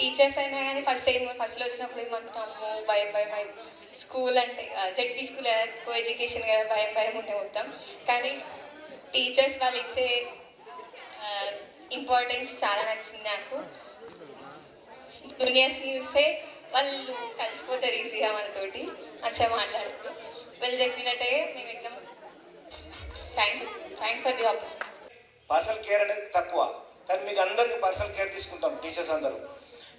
Teachers అయినా కానీ ఫస్ట్లో వచ్చినప్పుడు ఏమంటాము భయం భయం స్కూల్ అంటే జెడ్పీ స్కూల్ కో ఎడ్యుకేషన్ కదా భయం భయం ఉండే మొత్తం. కానీ టీచర్స్ వాళ్ళు ఇచ్చే ఇంపార్టెన్స్ చాలా నచ్చింది నాకు. జూనియర్స్ని చూస్తే వాళ్ళు కలిసిపోతారు ఈజీగా మనతోటి మంచిగా మాట్లాడుతూ. వాళ్ళు చెప్పినట్టే మేము exam. Thanks for the opportunity. Personal care అనేది తక్కువ, కానీ మీకు అందరికీ పర్సనల్ కేర్ తీసుకుంటాం టీచర్స్ అందరూ.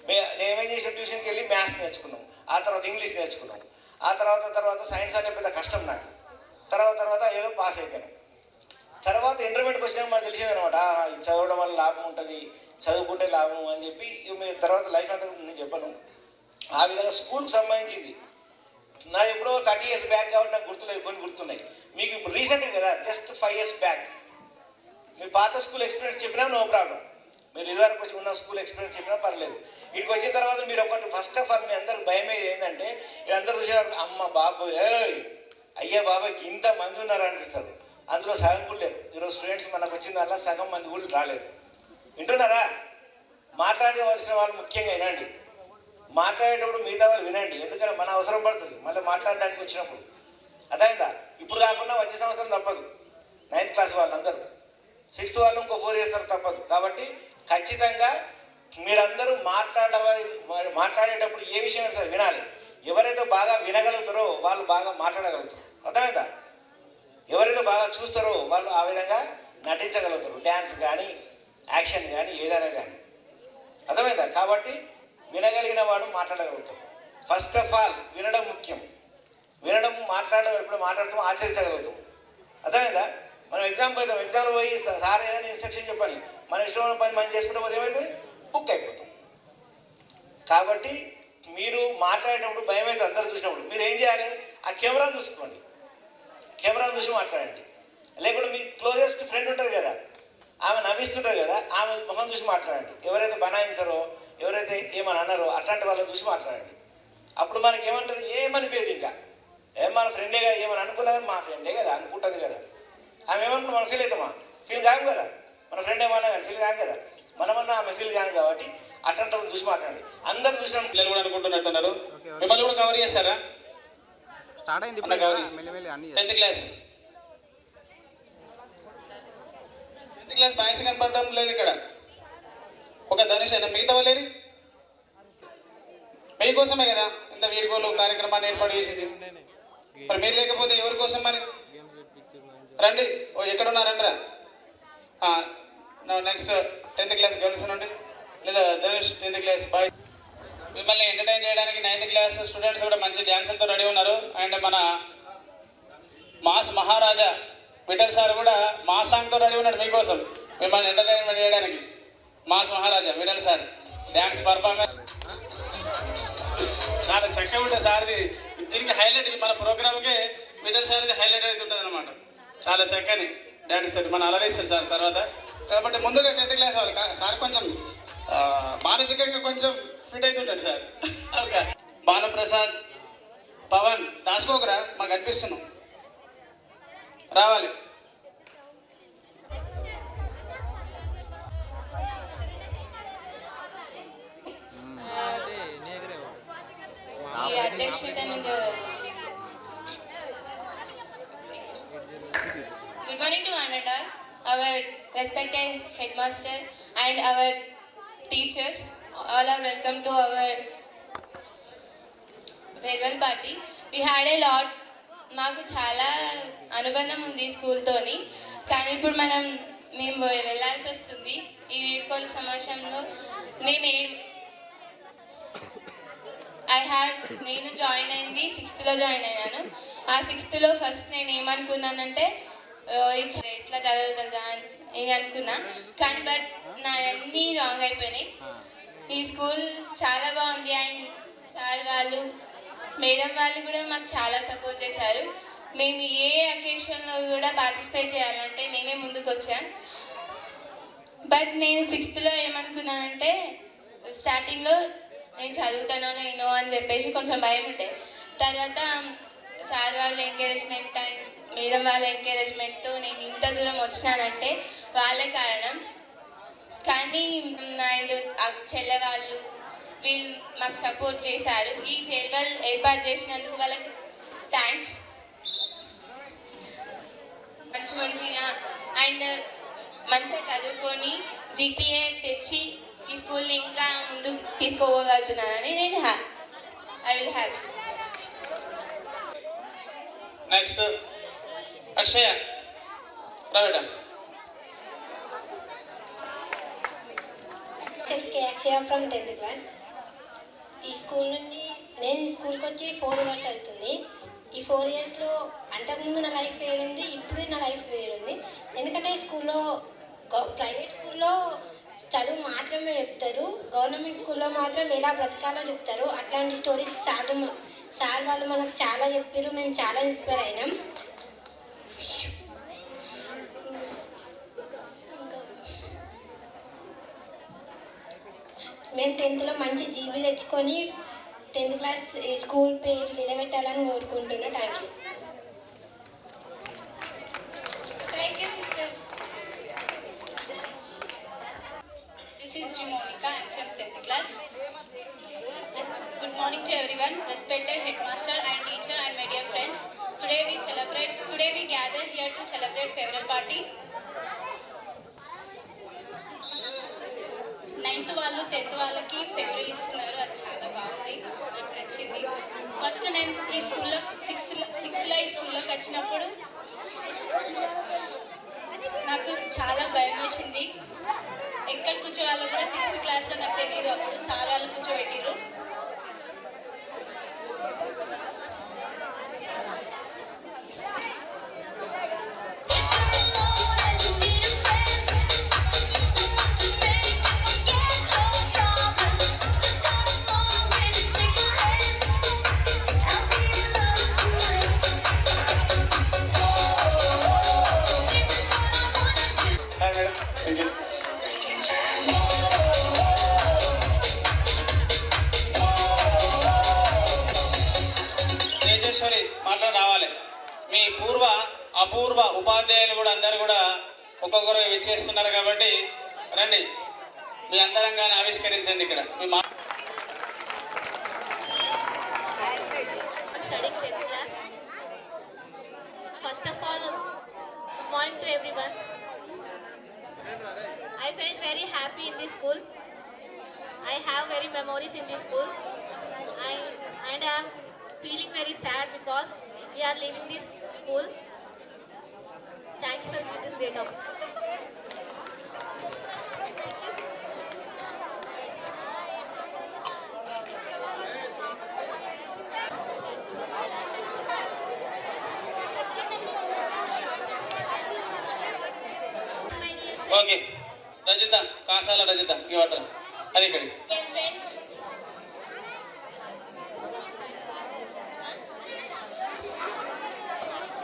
నేనేం చేసిన ట్యూషన్కి వెళ్ళి మ్యాథ్స్ నేర్చుకున్నాం, ఆ తర్వాత ఇంగ్లీష్ నేర్చుకున్నాం, ఆ తర్వాత సైన్స్ అంటే పెద్ద కష్టం నాకు. తర్వాత ఏదో పాస్ అయిపోయాను. తర్వాత ఇంటర్మీడియట్కి వచ్చినాక మాకు తెలిసింది అనమాట, చదవడం వల్ల లాభం ఉంటుంది, చదువుకుంటే లాభం అని చెప్పి మీ తర్వాత లైఫ్ అంతా నేను చెప్పను. ఆ విధంగా స్కూల్కి సంబంధించింది నా ఎప్పుడో 30 years బ్యాక్ కాబట్టి నాకు గుర్తులేదు, కొన్ని గుర్తున్నాయి. మీకు ఇప్పుడు రీసెంట్గా కదా, జస్ట్ 5 years బ్యాక్ మీ పాత స్కూల్ ఎక్స్పీరియన్స్ చెప్పినా నో ప్రాబ్లం. మీరు ఇదివరకు వచ్చి ఉన్న స్కూల్ ఎక్స్పీరియన్స్ చెప్పినా పర్లేదు. ఇక్కడికి వచ్చిన తర్వాత మీరు ఒకటి ఫస్ట్ ఆఫ్ ఆల్ మీ అందరికి భయం అయ్యేది ఏంటంటే, వీళ్ళందరూ చూసేవారు అమ్మ బాబు అయ్యా బాబాయ్కి ఇంత మంది ఉన్నారు అనిపిస్తారు. అందులో సగం కూడా లేరు. ఈరోజు స్టూడెంట్స్ మనకు వచ్చిన దానిలో సగం మంది కూడా రాలేదు. వింటున్నారా? మాట్లాడవలసిన వాళ్ళు ముఖ్యంగా వినండి. మాట్లాడేటప్పుడు మిగతా వాళ్ళు వినండి, ఎందుకంటే మన అవసరం పడుతుంది మళ్ళీ మాట్లాడడానికి వచ్చినప్పుడు. అర్థమైందా? ఇప్పుడు కాకుండా వచ్చే సంవత్సరం తప్పదు. 9th class వాళ్ళందరూ, 6th వాళ్ళు ఇంకో 4 years తప్పదు. కాబట్టి ఖచ్చితంగా మీరందరూ మాట్లాడేటప్పుడు ఏ విషయం సరే వినాలి. ఎవరైతే బాగా వినగలుగుతారో వాళ్ళు బాగా మాట్లాడగలుగుతారు. అర్థమైందా? ఎవరైతే బాగా చూస్తారో వాళ్ళు ఆ విధంగా నటించగలుగుతారు. డ్యాన్స్ కానీ యాక్షన్ కానీ ఏదైనా కానీ. అర్థమైందా? కాబట్టి వినగలిగిన వాడు మాట్లాడగలుగుతాడు. ఫస్ట్ ఆఫ్ ఆల్ వినడం ముఖ్యం. వినడం, మాట్లాడడం, ఎప్పుడు మాట్లాడుతాం ఆచరించగలుగుతాం. అర్థమైందా? మనం ఎగ్జామ్లో పోయి సార్ ఏదైనా ఇన్స్ట్రక్షన్ చెప్పని మన ఇష్టమైన పని మనం చేసుకుంటే పోతే ఏమవుతుంది? బుక్ అయిపోతాం. కాబట్టి మీరు మాట్లాడేటప్పుడు భయం అయితే అందరూ చూసినప్పుడు మీరు ఏం చేయాలి? ఆ కెమెరాను చూసుకోండి, కెమెరాను చూసి మాట్లాడండి. లేకుంటే మీ క్లోజెస్ట్ ఫ్రెండ్ ఉంటుంది కదా, ఆమె నవ్విస్తుంటుంది కదా, ఆమె మొహం చూసి మాట్లాడండి. ఎవరైతే బనాయించారో, ఎవరైతే ఏమని అన్నారో అట్లాంటి వాళ్ళని చూసి మాట్లాడండి. అప్పుడు మనకి ఏమంటుంది? ఏమనిపోయేది ఇంకా మన ఫ్రెండే కదా, ఏమని అనుకున్నది మా ఫ్రెండే కదా అనుకుంటుంది కదా. ఆమె ఏమనుకున్నా మనం ఫీల్ అవుతామా? ఫీల్ కాదు కదా. మన ఫ్రెండ్ ఏమన్నా కానీ ఫీల్ కాదు కదా, మనమన్నా ఆమె ఫీల్ కాదు. కాబట్టి అట్లాంటి వాళ్ళని చూసి మాట్లాడండి. అందరూ చూసిన పిల్లలు కూడా అనుకుంటున్నట్టున్నారు. మిమ్మల్ని కూడా కవర్ చేస్తారా? 10th class బాయ్స్ కనపడడం లేదు ఇక్కడ. ఒక ధనుష్ అయినా మిగతా వాళ్ళేరి మీకోసమే కదా ఇంత వీడియోలు కార్యక్రమాన్ని ఏర్పాటు చేసింది. మరి మీరు లేకపోతే ఎవరి కోసం మరి? రండి, ఎక్కడున్నారండి? నెక్స్ట్ 10th class గర్ల్స్ నుండి, లేదా ధనుష్ 10th class బాయ్స్. మిమ్మల్ని ఎంటర్టైన్ చేయడానికి 9th class స్టూడెంట్స్ కూడా మంచి డ్యాన్సులతో రెడీ ఉన్నారు. అండ్ మన మాస్ మహారాజా విఠల్ సార్ కూడా మాస్ సాంగ్తో రెడీ ఉన్నాడు మీకోసం, మిమ్మల్ని ఎంటర్టైన్మెంట్ చేయడానికి. మాస్ మహారాజా విఠల్ సార్ డ్యాన్స్ పర్ఫార్మెన్స్ చాలా చక్కగా ఉంటుంది సార్ది. దీనికి హైలైట్, మన ప్రోగ్రామ్కే విఠల్ సార్ది హైలైట్ అయితే ఉంటుంది అనమాట. చాలా చక్కని డ్యాన్స్ సార్ మన అలరిస్తారు సార్ తర్వాత. కాబట్టి ముందుగా 10th class వాళ్ళు సార్ కొంచెం మానసికంగా కొంచెం ఫిట్ అవుతుంటాడు సార్. ఓకే, భానుప్రసాద్, పవన్ దాసుకోకరా, మాకు అనిపిస్తున్నాం రావాలి. ఈ అధ్యక్షతను Good morning to one and all, our respected headmaster and our teachers. All are welcome to our farewell party. We had a lot. మాకు చాలా అనుబంధం ఉంది స్కూల్తోని, కానీ ఇప్పుడు మేము వెళ్ళాల్సి వస్తుంది. ఈ వీడ్కోలు సమావేశంలో నేను జాయిన్ అయింది 6th లో జాయిన్ అయ్యాను. ఆ 6th లో ఫస్ట్ నేను ఏమనుకున్నానంటే ఇట్లా చదువుతుందా అని అనుకున్నా, కానీ బట్ నా అన్నీ రాంగ్ అయిపోయినాయి. ఈ స్కూల్ చాలా బాగుంది. అండ్ సార్ వాళ్ళు, మేడం వాళ్ళు కూడా మాకు చాలా సపోర్ట్ చేశారు. మేము ఏ అకేషన్లో కూడా పార్టిసిపేట్ చేయాలంటే మేమే ముందుకు వచ్చాం. బట్ నేను 6th లో ఏమనుకున్నానంటే, స్టార్టింగ్లో నేను చదువుతానో లేనో అని చెప్పేసి కొంచెం భయం ఉండే. తర్వాత సార్ వాళ్ళ ఎంకరేజ్మెంట్ అండ్ మేడం వాళ్ళ ఎంకరేజ్మెంట్తో నేను ఇంత దూరం వచ్చినానంటే వాళ్ళే కారణం. కానీ అండ్ చెల్లె వాళ్ళు వీళ్ళు మాకు సపోర్ట్ చేశారు. ఈ ఫేర్వెల్ ఏర్పాటు చేసినందుకు వాళ్ళకి థ్యాంక్స్. మంచిగా అండ్ మంచిగా చదువుకొని జీపీఏ తెచ్చి ఈ స్కూల్ని ఇంకా ముందుకు తీసుకోగలుగుతున్నానని నేను I will happy. Next Akshaya రావేట. సెల్ఫ్ కే అక్షయ ఫ్రమ్ 10th క్లాస్. ఈ స్కూల్ నుండి నేను ఈ స్కూల్కి వచ్చి 4 years అవుతుంది. ఈ 4 yearsలో అంతకుముందు నా లైఫ్ వేరుంది, ఇప్పుడు నా లైఫ్ వేరుంది. ఎందుకంటే ఈ స్కూల్లో ప్రైవేట్ స్కూల్లో చదువు మాత్రమే చెప్తారు, గవర్నమెంట్ స్కూల్లో మాత్రం ఎలా బ్రతకాలో చెప్తారు. అట్లాంటి స్టోరీస్ చాలా సార్ వాళ్ళు మనకు చాలా చెప్పారు, మేము చాలా ఇన్స్పైర్ అయినాం. మేము 10thలో మంచి జీబీ తెచ్చుకొని 10th క్లాస్ స్కూల్ పేరు నిలబెట్టాలని కోరుకుంటున్నా. Thank you. Thank you sister. This is Monica. I am from 10th class. Good morning to everyone, respected headmaster and teacher and my dear friends. Today we gather here to celebrate farewell party. 9th వాళ్ళు 10th వాళ్ళకి ఫేవరెల్ ఇస్తున్నారు. అది చాలా బాగుంది, నాకు నచ్చింది. First నేను ఈ స్కూల్లో సిక్స్త్లో ఈ స్కూల్లోకి వచ్చినప్పుడు నాకు చాలా భయం వేసింది. ఎక్కడ కూర్చోవాలో కూడా 6th క్లాస్లో నాకు తెలియదు. అప్పుడు సార్ వాళ్ళు కూర్చోబెట్టిర్రు. Hi madam, thank you. Tejeswari మాటలు రావాలి. మీ అపూర్వ ఉపాధ్యాయులు కూడా అందరు కూడా ఒక్కొక్కరు విచ్చేస్తున్నారు కాబట్టి రండి, మీ అంతరంగాన్ని ఆవిష్కరించండి. ఇక్కడ మీ Studying 10th class. First of all, good morning to everyone. I felt very happy in this school. I have very memories in this school. And I'm feeling very sad because we are leaving this school. Thank you for giving this great opportunity. Thank you, sister. My dear okay Rajitha, Kasala Rajitha, ఇవ్వటం అది ఇక్కడికి. dear friends,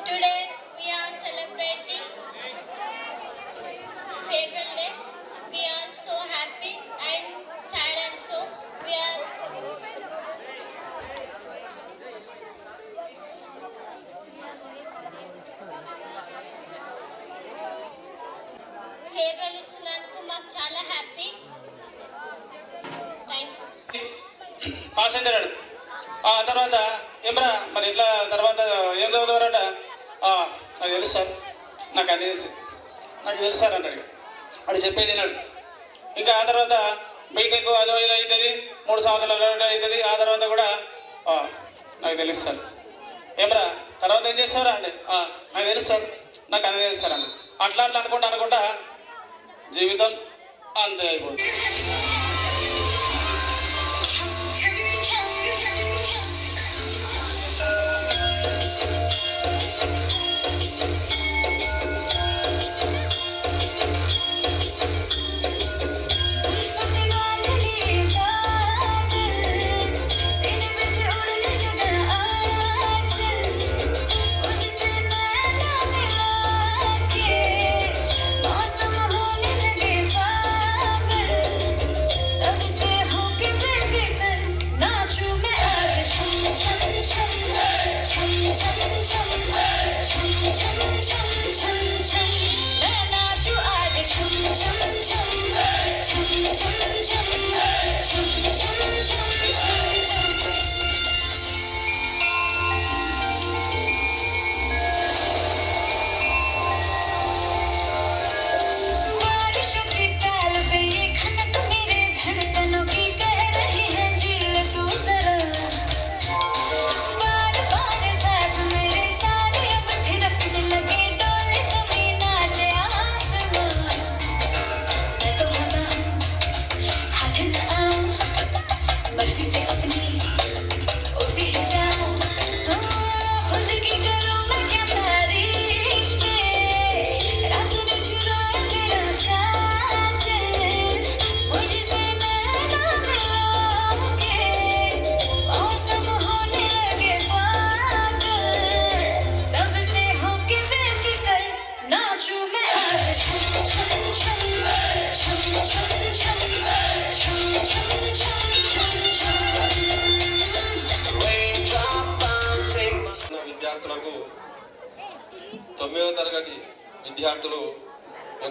today we are celebrating farewell day. We are so happy and sad also. We are farewell ఇస్తున్నందుకు మాకు చాలా happy. Thank you. Pass అవుతాడు. ఆ తర్వాత ఏమరా మరి ఇట్లా తర్వాత ఏం చదువుతారట? నాకు తెలుసు సార్, నాకు అన్నీ తెలుసు, నాకు తెలుసు సార్ అన్నాడు. వాడు చెప్పేది విన్నాడు. ఇంకా ఆ తర్వాత బీటెక్ అదో ఏదో అవుతుంది, 3 సంవత్సరాలు అవుతుంది. ఆ తర్వాత కూడా నాకు తెలుసు సార్. ఏమరా తర్వాత ఏం చేస్తారా అంటే నాకు తెలుసు సార్, నాకు అన్నీ తెలుసు సార్ అన్నాడు. అట్లా అనుకుంటా జీవితం అంతే అయిపోతుంది.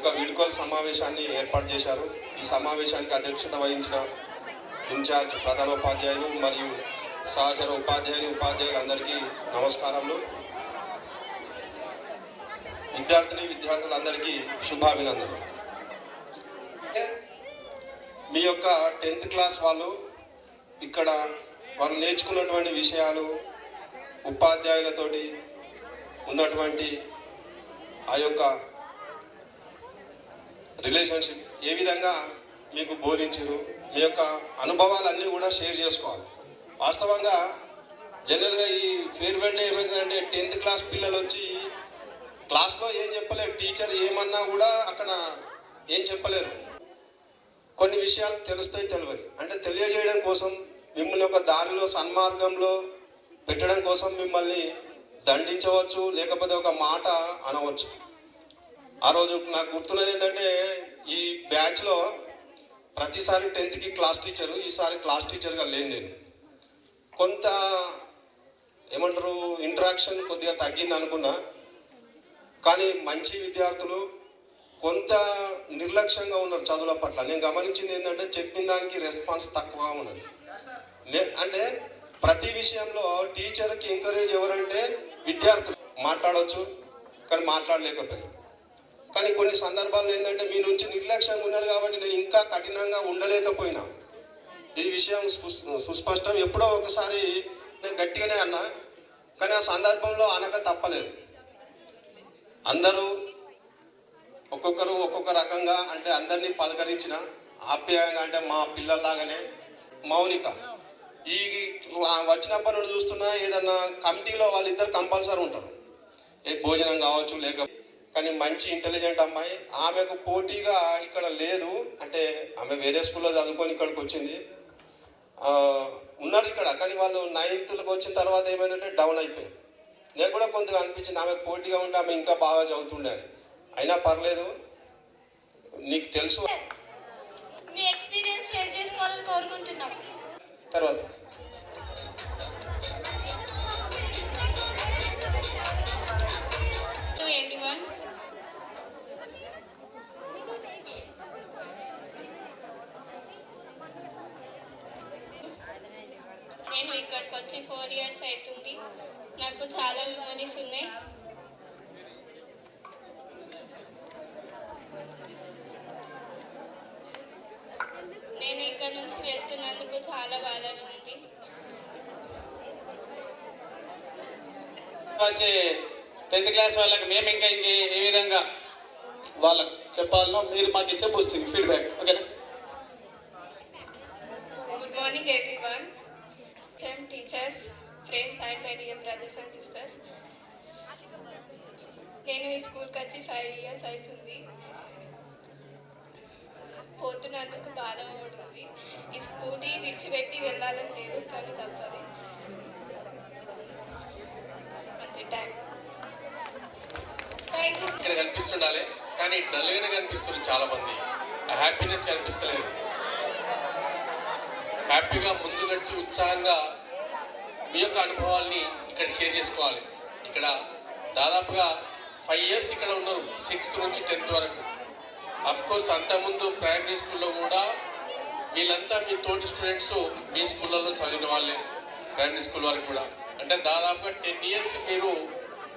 యొక్క వీడ్కోలు సమావేశాన్ని ఏర్పాటు చేశారు. ఈ సమావేశానికి అధ్యక్షత వహించిన ఇన్ఛార్జ్ ప్రధానోపాధ్యాయులు మరియు సహచర ఉపాధ్యాయులందరికీ నమస్కారములు. విద్యార్థులందరికీ శుభాభినందనలు. మీ యొక్క 10th క్లాస్ వాళ్ళు ఇక్కడ వాళ్ళు నేర్చుకున్నటువంటి విషయాలు, ఉపాధ్యాయులతోటి ఉన్నటువంటి ఆ యొక్క రిలేషన్షిప్ ఏ విధంగా మీకు బోధించారు, మీ యొక్క అనుభవాలన్నీ కూడా షేర్ చేసుకోవాలి. వాస్తవంగా జనరల్గా ఈ ఫేర్వెల్ డే ఏమైందంటే 10th క్లాస్ పిల్లలు వచ్చి క్లాస్లో ఏం చెప్పలేరు, టీచర్ ఏమన్నా కూడా అక్కడ ఏం చెప్పలేరు. కొన్ని విషయాలు తెలుస్తాయి, తెలియదు. అంటే తెలియజేయడం కోసం మిమ్మల్ని ఒక దారిలో సన్మార్గంలో పెట్టడం కోసం మిమ్మల్ని దండించవచ్చు, లేకపోతే ఒక మాట అనవచ్చు. ఆ రోజు నాకు గుర్తున్నది ఏంటంటే ఈ బ్యాచ్లో ప్రతిసారి 10th క్లాస్ టీచరు, ఈసారి క్లాస్ టీచర్గా లేను నేను. కొంత ఏమంటారు ఇంటరాక్షన్ కొద్దిగా తగ్గింది అనుకున్నా, కానీ మంచి విద్యార్థులు కొంత నిర్లక్ష్యంగా ఉన్నారు చదువుల పట్ల. నేను గమనించింది ఏంటంటే చెప్పిన దానికి రెస్పాన్స్ తక్కువగా ఉన్నది. అంటే ప్రతి విషయంలో టీచర్కి ఎంకరేజ్ ఎవరంటే విద్యార్థులు మాట్లాడవచ్చు, కానీ మాట్లాడలేకపోయారు. కానీ కొన్ని సందర్భాల్లో ఏంటంటే మీ నుంచి నిర్లక్ష్యంగా ఉన్నారు కాబట్టి నేను ఇంకా కఠినంగా ఉండలేకపోయినా. ఈ విషయం సుస్పష్టం. ఎప్పుడో ఒకసారి నేను గట్టిగానే అన్నా, కానీ ఆ సందర్భంలో అనక తప్పలేదు. అందరూ ఒక్కొక్కరు ఒక్కొక్క రకంగా అంటే అందరినీ పలకరించిన ఆప్యాయంగా, అంటే మా పిల్లల్లాగానే. మౌనిక ఈ వచ్చినప్పటి నుండి చూస్తున్నా ఏదన్నా కమిటీలో వాళ్ళిద్దరు కంపల్సరీ ఉంటారు, ఏ భోజనం కావచ్చు లేక. కానీ మంచి ఇంటెలిజెంట్ అమ్మాయి. ఆమెకు పోటీగా ఇక్కడ లేదు, అంటే ఆమె వేరే స్కూల్లో చదువుకొని ఇక్కడికి వచ్చింది. ఉన్నారు ఇక్కడ, కానీ వాళ్ళు 9th వచ్చిన తర్వాత ఏమైందంటే డౌన్ అయిపోయింది. నేను కూడా కొంచెం అనిపించింది ఆమెకు పోటీగా ఉంటే ఆమె ఇంకా బాగా చదువుతుండే అని. అయినా పర్లేదు, నీకు తెలుసు. మీ ఎక్స్పీరియన్స్ షేర్ చేసుకోవాలని కోరుకుంటున్నాం. తర్వాత To everyone, నేను ఇక్కడికి వచ్చి 4 years అవుతుంది. నాకు చాలా మెమరీస్ ఉన్నాయి. నేను ఇక్కడ నుంచి వెళ్తున్నందుకు చాలా బాధగా ఉంది. వచ్చే 10th క్లాస్ వాళ్ళకి మేము ఇంకా ఏ విధంగా వాళ్ళకి చెప్పాలనో మీరు మాకు ఇచ్చే బూస్టింగ్ ఫీడ్బ్యాక్. ఓకేనా? Good morning everyone. Teachers, friends and my dear brothers and sisters. నేను ఈ స్కూల్కి వచ్చి 5 years అవుతుంది. పోతున్నందుకు బాధ పడుతుంది. ఈ స్కూల్ని విడిచిపెట్టి వెళ్ళాలని లేదు, కానీ తప్పదు. అంతే. Thank you. ఇక్కడ కనిపిస్తుండాలి, కానీ డల్గానే కనిపిస్తుంది. చాలా మంది హ్యాపీనెస్ కనిపిస్తలేదు. హ్యాపీగా ముందుకొచ్చి ఉత్సాహంగా మీ యొక్క అనుభవాల్ని ఇక్కడ షేర్ చేసుకోవాలి. ఇక్కడ దాదాపుగా 5 years ఇక్కడ ఉన్నారు, 6th నుంచి 10th వరకు. అఫ్కోర్స్ అంతకుముందు ప్రైమరీ స్కూల్లో కూడా వీళ్ళంతా మీ తోటి స్టూడెంట్స్ మీ స్కూళ్ళలో చదివిన వాళ్ళే, ప్రైమరీ స్కూల్ వరకు కూడా. అంటే దాదాపుగా 10 years మీరు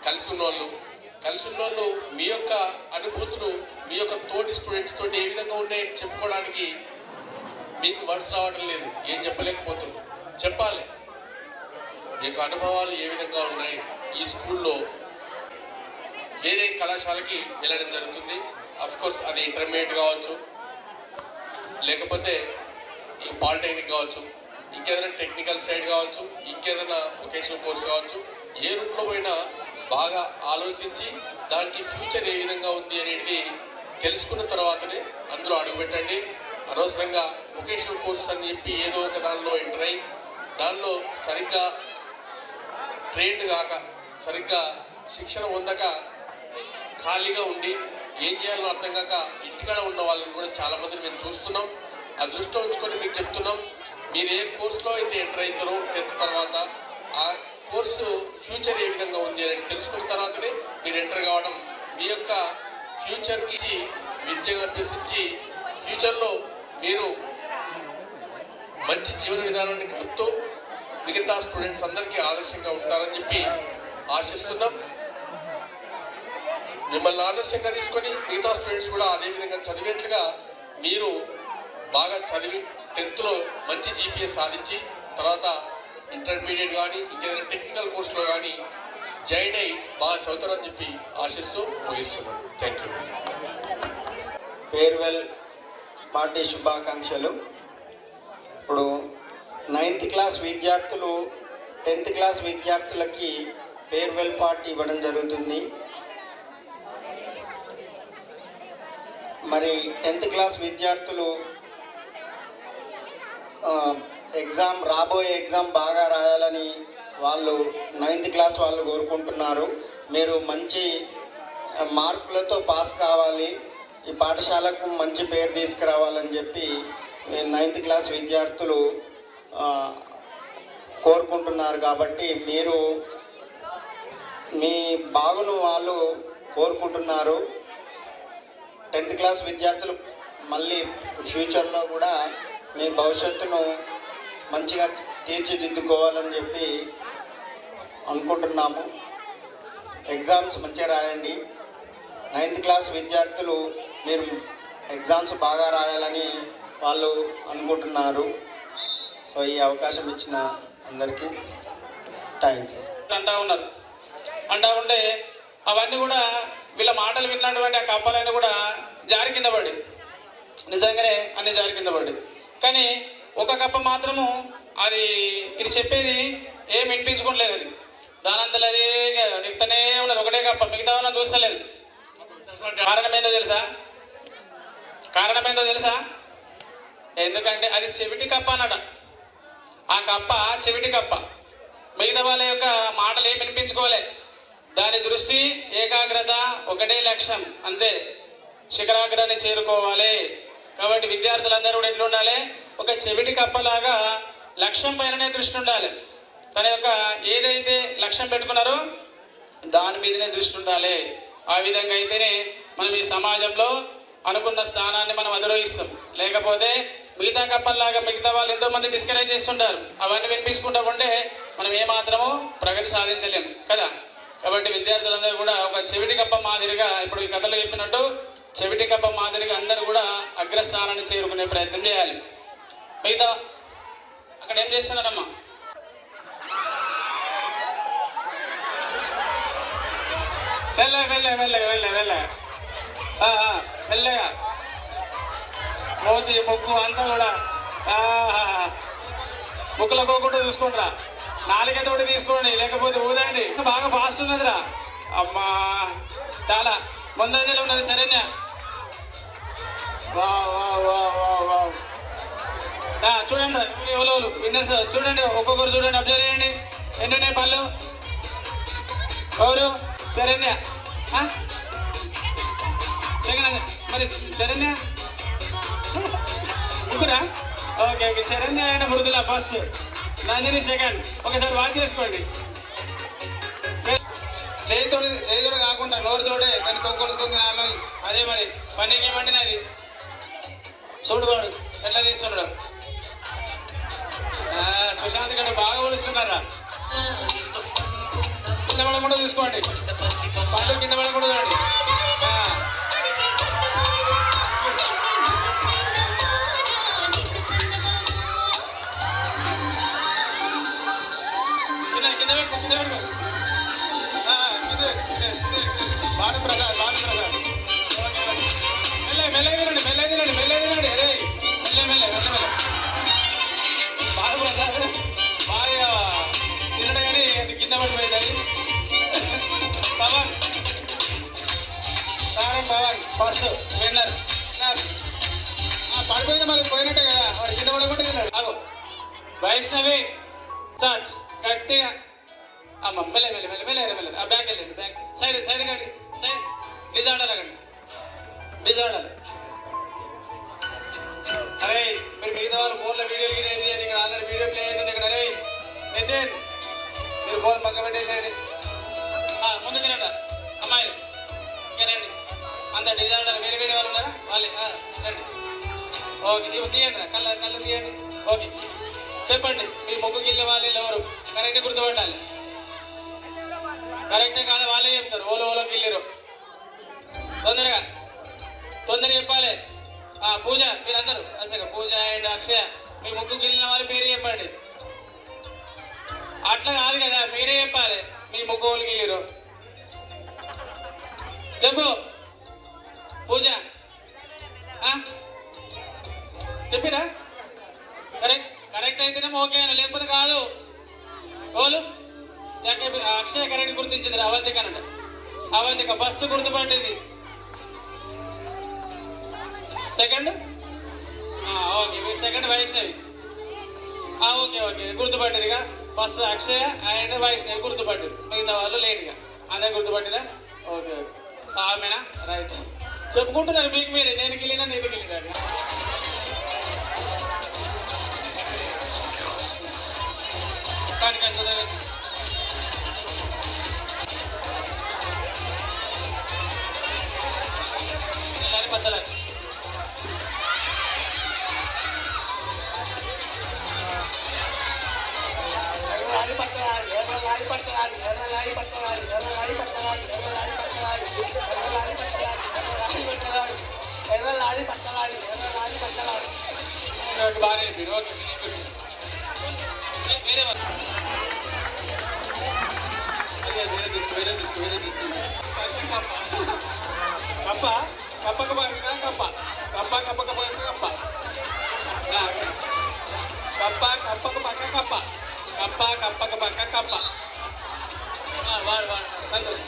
కలిసి ఉన్నోళ్ళు మీ యొక్క అనుభూతులు మీ యొక్క తోటి స్టూడెంట్స్ తోటి ఏ విధంగా ఉన్నాయని చెప్పుకోవడానికి మీకు వర్డ్స్ రావడం లేదు, ఏం చెప్పలేకపోతుంది. చెప్పాలి మీ యొక్క అనుభవాలు ఏ విధంగా ఉన్నాయి. ఈ స్కూల్లో వేరే కళాశాలకి వెళ్ళడం జరుగుతుంది. అఫ్కోర్స్ అది ఇంటర్మీడియట్ కావచ్చు, లేకపోతే ఈ పాలిటెక్నిక్ కావచ్చు, ఇంకేదైనా టెక్నికల్ సైడ్ కావచ్చు, ఇంకేదైనా వొకేషనల్ కోర్స్ కావచ్చు. ఏ రూట్లో పోయినా బాగా ఆలోచించి దానికి ఫ్యూచర్ ఏ విధంగా ఉంది అనేది తెలుసుకున్న తర్వాతనే అందులో అడుగుపెట్టండి. అనవసరంగా వొకేషనల్ కోర్స్ అని చెప్పి ఏదో ఒక దానిలో ఎంటర్ అయ్యి దానిలో సరిగ్గా ట్రైన్డ్ కాక, సరిగ్గా శిక్షణ పొందక ఖాళీగా ఉండి ఏం చేయాలో అర్థం కాక ఇంటికాడ ఉన్న వాళ్ళని కూడా చాలామందిని మేము చూస్తున్నాం. ఆ దృష్టిలో ఉంచుకొని మీకు చెప్తున్నాం, మీరు ఏ కోర్సులో అయితే ఎంటర్ అవుతారో 10th తర్వాత ఆ కోర్సు ఫ్యూచర్ ఏ విధంగా ఉంది అనేది తెలుసుకున్న తర్వాతనే మీరు ఎంటర్ కావడం. మీ యొక్క ఫ్యూచర్కి విద్యను అభ్యసించి ఫ్యూచర్లో మీరు మంచి జీవన విధానాన్ని గడుపుతూ మిగతా స్టూడెంట్స్ అందరికీ ఆదర్శంగా ఉంటారని చెప్పి ఆశిస్తున్నాం. మిమ్మల్ని ఆదర్శంగా తీసుకొని మిగతా స్టూడెంట్స్ కూడా అదే విధంగా చదివేట్లుగా మీరు బాగా చదివి 10th లో మంచి జీపీఏ సాధించి తర్వాత ఇంటర్మీడియట్ కానీ ఇంకేదైనా టెక్నికల్ కోర్సులో కానీ జాయిన్ అయ్యి బాగా చదువుతారని చెప్పి ఆశిస్తూ ముగిస్తున్నాను. Thank you. ఫేర్వెల్ పార్టీ శుభాకాంక్షలు. ఇప్పుడు 9th క్లాస్ విద్యార్థులు 10th క్లాస్ విద్యార్థులకి ఫేర్వెల్ పార్టీ ఇవ్వడం జరుగుతుంది. మరి 10th క్లాస్ విద్యార్థులు రాబోయే ఎగ్జామ్ బాగా రాయాలని వాళ్ళు 9th క్లాస్ వాళ్ళు కోరుకుంటున్నారు. మీరు మంచి మార్కులతో పాస్ కావాలి, ఈ పాఠశాలకు మంచి పేరు తీసుకురావాలని చెప్పి 9th క్లాస్ విద్యార్థులు కోరుకుంటున్నారు. కాబట్టి మీరు మీ బాగును వాళ్ళు కోరుకుంటున్నారు. 10th క్లాస్ విద్యార్థులు మళ్ళీ ఫ్యూచర్లో కూడా మీ భవిష్యత్తును మంచిగా తీర్చిదిద్దుకోవాలని చెప్పి అనుకుంటున్నాము. ఎగ్జామ్స్ మంచిగా రాయండి. 9th క్లాస్ విద్యార్థులు మీరు ఎగ్జామ్స్ బాగా రాయాలని వాళ్ళు అనుకుంటున్నారు. సో ఈ అవకాశం ఇచ్చిన అందరికీ థ్యాంక్స్. అంటా ఉంటే అవన్నీ కూడా వీళ్ళ మాటలు విన్నటువంటి ఆ కప్పలన్నీ కూడా జారి కింద పడి నిజంగానే అన్ని జారి కింద పడి, కానీ ఒక కప్ప మాత్రము అది ఇది చెప్పేది ఏం వినిపించుకోవట్లేదు. అది దానంతలో అదే చెప్తానే ఉన్నది, ఒకటే కప్ప, మిగతా వాళ్ళని చూస్తలేదు. కారణం ఏందో తెలుసా? ఎందుకంటే అది చెవిటి కప్ప అన్నట. ఆ కప్ప చెవిటి కప్ప, మిగతా వాళ్ళ యొక్క మాటలు ఏం వినిపించుకోలే. దాని దృష్టి ఏకాగ్రత ఒకటే లక్ష్యం, అంతే, శిఖరాగ్రాన్ని చేరుకోవాలి. కాబట్టి విద్యార్థులందరూ కూడా ఎట్లుండాలి? ఒక చెవిటి కప్పలాగా లక్ష్యం పైననే దృష్టి ఉండాలి. తన యొక్క ఏదైతే లక్ష్యం పెట్టుకున్నారో దాని మీదనే దృష్టి ఉండాలి. ఆ విధంగా అయితేనే మనం ఈ సమాజంలో అనుకున్న స్థానాన్ని మనం అధిరోహిస్తాం. లేకపోతే మిగతా కప్పల్లాగా మిగతా వాళ్ళు ఎంతోమంది డిస్కరేజ్ చేస్తుంటారు, అవన్నీ వినిపించుకుంటా ఉంటే మనం ఏమాత్రమో ప్రగతి సాధించలేము కదా. కాబట్టి విద్యార్థులందరూ కూడా ఒక చెవిటి కప్ప మాదిరిగా, ఇప్పుడు ఈ కథలో చెప్పినట్టు చెవిటి కప్ప మాదిరిగా అందరూ కూడా అగ్రస్థానాన్ని చేరుకునే ప్రయత్నం చేయాలి. మిగతా అక్కడ ఏం చేస్తున్నారమ్మా? మెల్లగా మోతి ముక్కు అంతా కూడా ముక్కుల పోకుండా చూసుకుంటారా, నాలుగతోటి తీసుకోండి, లేకపోతే ఊదండి. బాగా ఫాస్ట్ ఉన్నదిరా అమ్మా, చాలా ముందంజలో ఉన్నది. శరణ్య చూడండి, ఎవరు విన్నర్స్ చూడండి, ఒక్కొక్కరు చూడండి, అబ్జర్వ్ చేయండి. ఎన్నున్నాయి పళ్ళు? ఎవరు? శరణ్య. మరి శరణ్య ముగ్గురా? Okay, Saranya and Mridula first, Nandini second. ఒకసారి వాచ్ చేసుకోండి. చేతితోడు కాకుండా నోరుతోడే దాన్ని తొక్కొలుసుకుంది. అదే మరి పన్నీకి ఏమంటే అది చూడుకోడు ఎట్లా తీస్తున్నాడు. సుశాంత్ గారు బాగా పోలుస్తున్నారా? కింద పడకుండా చూసుకోండి, పళ్ళు కింద పడకుండా చూడండి. భానుప్రసాద్ మెల్లగా తినండి. అరే మెల్లె భానుప్రసాద్ బాగా తినడు కానీ అది కింద పడిపోయింది. Pawan first winner. పడిపోయింది మరి, పోయినట్టే కదా, వాడు కింద పడకుండా తిన్నాడు. అగో వైష్ణవి స్టార్ట్స్ గట్టిగా. అమ్మ మెల్ల ఆ బ్యాగ్ వెళ్ళండి, బ్యాగ్ సైడ్ కండి, సైడ్ డిజార్డర్ అగండి, డిజార్డర్. అరే మీరు మిగతా వాళ్ళు ఫోన్లో వీడియోలు గీయండి, ఇక్కడ ఆల్రెడీ వీడియో ప్లే అవుతుంది ఇక్కడ. అరే నితిన్ మీరు ఫోన్ పక్క పెట్టేసేయండి. ముందుకు రండి అమ్మాయిలు, ఇంకా రండి అందరు. అంత డిజైనర్ వేరే వేరే వాళ్ళు ఉన్నారా? వాళ్ళే రండి. ఓకే, ఇవి తీయండి రా, కళ్ళు తీయండి. ఓకే, చెప్పండి మీ ముగ్గుకి వెళ్ళే వాళ్ళు ఎవరు? కరెక్ట్ గుర్తుపట్టాలి. కరెక్టే కాదా వాళ్ళే చెప్తారు. ఓలోకి వెళ్ళిరు. తొందరగా చెప్పాలి. పూజ మీరందరూ అసలు పూజ అండ్ అక్షయ మీ ముగ్గుకి వెళ్ళిన వాళ్ళ పేరు చెప్పండి. అట్లా కాదు కదా, మీరే చెప్పాలి. మీ ముగ్గు వాళ్ళకి వెళ్ళిరు చెప్పు. పూజ చెప్పిరా? కరెక్ట్ అయితేనే ఓకే అని, లేకపోతే కాదు. ఓలు అక్షయ కరెక్ట్ గుర్తించింది. అవంతిక అనంట. అవంతిక ఫస్ట్ గుర్తుపట్టేది. సెకండ్ ఓకే, మీరు సెకండ్ వైష్ణవి. ఓకే గుర్తుపట్టిరుగా. ఫస్ట్ అక్షయ అండ్ వైష్ణవి గుర్తుపట్టిరు. మిగతా వాళ్ళు లేట్గా అందరు గుర్తుపట్టిరా? ఓకే ఆమెనా? రైట్. చెప్పుకుంటున్నారు మీకు మీరే, నేను గిల్లినా నేను గిల్లినా. కానీ పచ్చలా బాగా చెప్పారు. ఓకే వేరే వేరే తీసుకో. కప్ప కప్పకు పక్క కప్ప కప్పకు పక్క కప్ప. వాడు సంతోష్.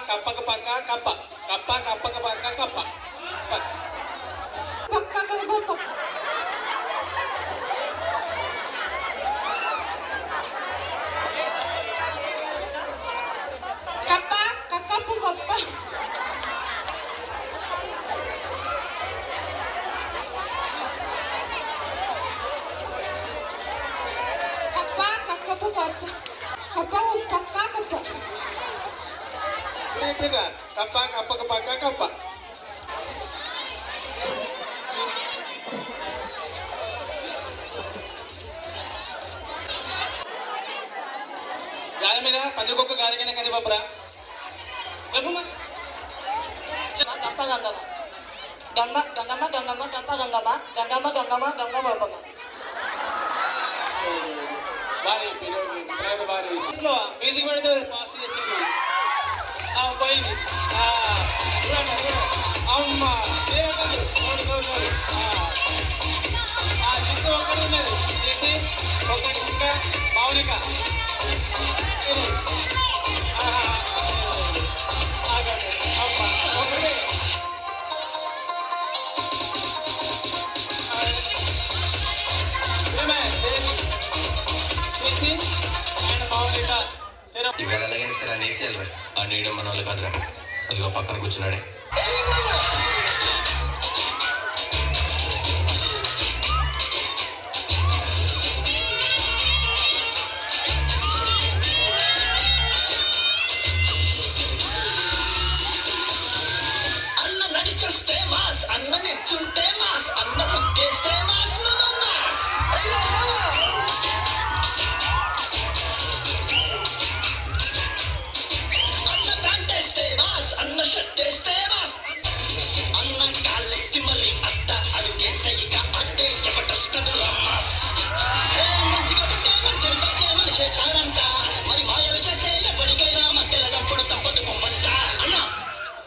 కప్పకు పక్క కప్ప కప్పకు పక్క కప్ప. కప్పకు పక్క కప్ప. గాలి మీద పందికొక్క గాలి కింద కందిపప్పురా. చెప్పమ్మా. మ్యూజిక్ పెడితే పాస్ చేస్తుంది. పోయింది. అమ్మా చిత్తు ఒక్కడు ఉన్నది. ఒకటి ఇంకా మౌనిక. ఒకటి ఇవాళ అలాగైనా సరే అని వేసేయాలి. ఆ నీడ మన వాళ్ళు కాదురా, అదిగో పక్కన కూర్చున్నాడే.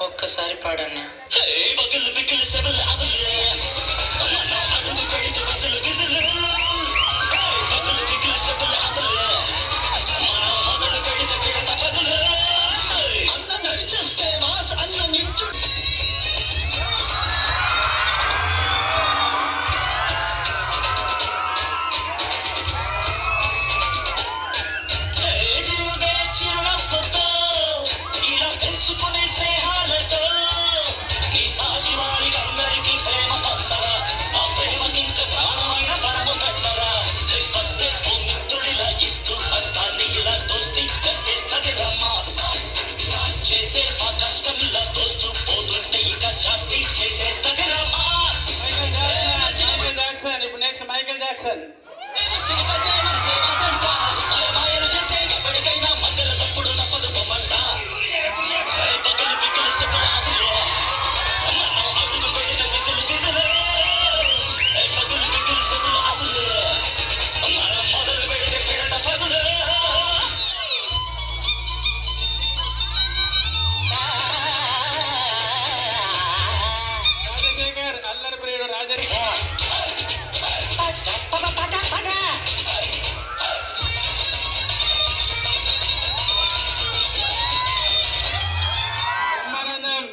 ఒక్కసారి పాడన్నా. ఇలా పెంచుకునే స్నేహాలతో ఈ సాగివారి యాక్షన్. రాజశేఖర్ అల్లరి ప్రియుడు రాజశేఖర్. బ్రహ్మానందం.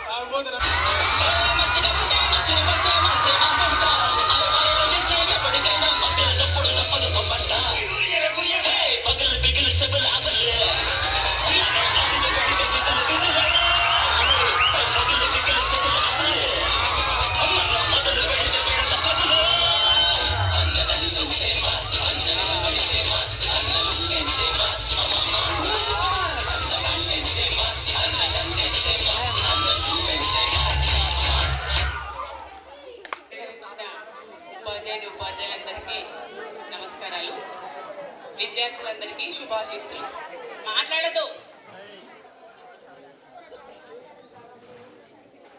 తాగుబోతురా. ఇచ్చిన ఉపాధ్యాయులందరికీ నమస్కారాలు. విద్యార్థులందరికీ శుభాశీస్సులు. మాట్లాడదు.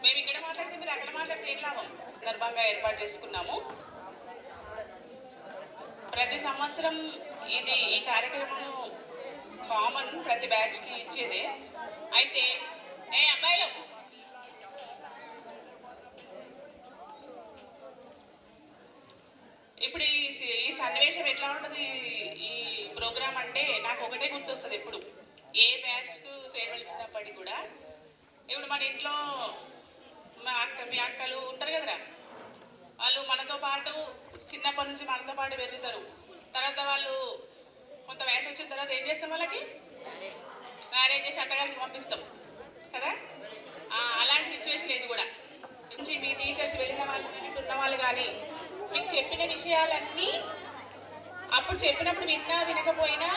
మేము ఇక్కడ మాట్లాడితే మీరు అక్కడ మాట్లాడితే ఏం లాభం? సందర్భంగా ఏర్పాటు చేసుకున్నాము. ప్రతి సంవత్సరం ఈ కార్యక్రమం కామన్, ప్రతి బ్యాచ్కి ఇచ్చేదే. అయితే అబ్బాయిలు ఇప్పుడు ఈ సన్నివేశం ఎట్లా ఉంటుంది? ఈ ప్రోగ్రామ్ అంటే నాకు ఒకటే గుర్తొస్తుంది ఎప్పుడు. ఏ బ్యాచ్కు ఫేర్వెల్ ఇచ్చినప్పటికీ కూడా, ఇప్పుడు మన ఇంట్లో మీ అక్కలు ఉంటారు కదరా, వాళ్ళు మనతో పాటు చిన్నప్పటి నుంచి మనతో పాటు పెరుగుతారు. తర్వాత వాళ్ళు కొంత వయసు వచ్చిన తర్వాత ఏం చేస్తాం? వాళ్ళకి మ్యారేజ్ చేసి అత్తగారికి పంపిస్తాం కదా. అలాంటి సిచ్యువేషన్ ఇది కూడా. నుంచి మీ టీచర్స్ వెళ్ళిన వాళ్ళు, ఉన్న వాళ్ళు కానీ మీకు చెప్పిన విషయాలన్నీ అప్పుడు చెప్పినప్పుడు వినకపోయినా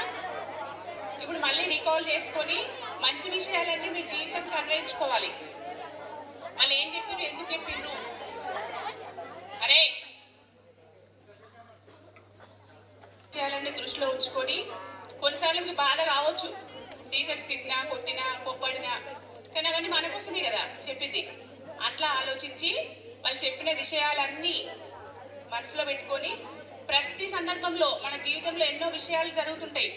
ఇప్పుడు మళ్ళీ రీకాల్ చేసుకొని మంచి విషయాలన్నీ మీ జీవితంకి అన్వయించుకోవాలి. వాళ్ళు ఏం చెప్పిండ్రు, ఎందుకు చెప్పిండ్రు, అరే విషయాలన్నీ దృష్టిలో ఉంచుకొని, కొన్నిసార్లు మీకు బాధ కావచ్చు, టీచర్స్ తిట్టినా, కొట్టినా, కొప్పడినా, కానీ అవన్నీ మన కోసమే కదా చెప్పింది. అట్లా ఆలోచించి వాళ్ళు చెప్పిన విషయాలన్నీ మనసులో పెట్టుకొని, ప్రతి సందర్భంలో మన జీవితంలో ఎన్నో విషయాలు జరుగుతుంటాయి,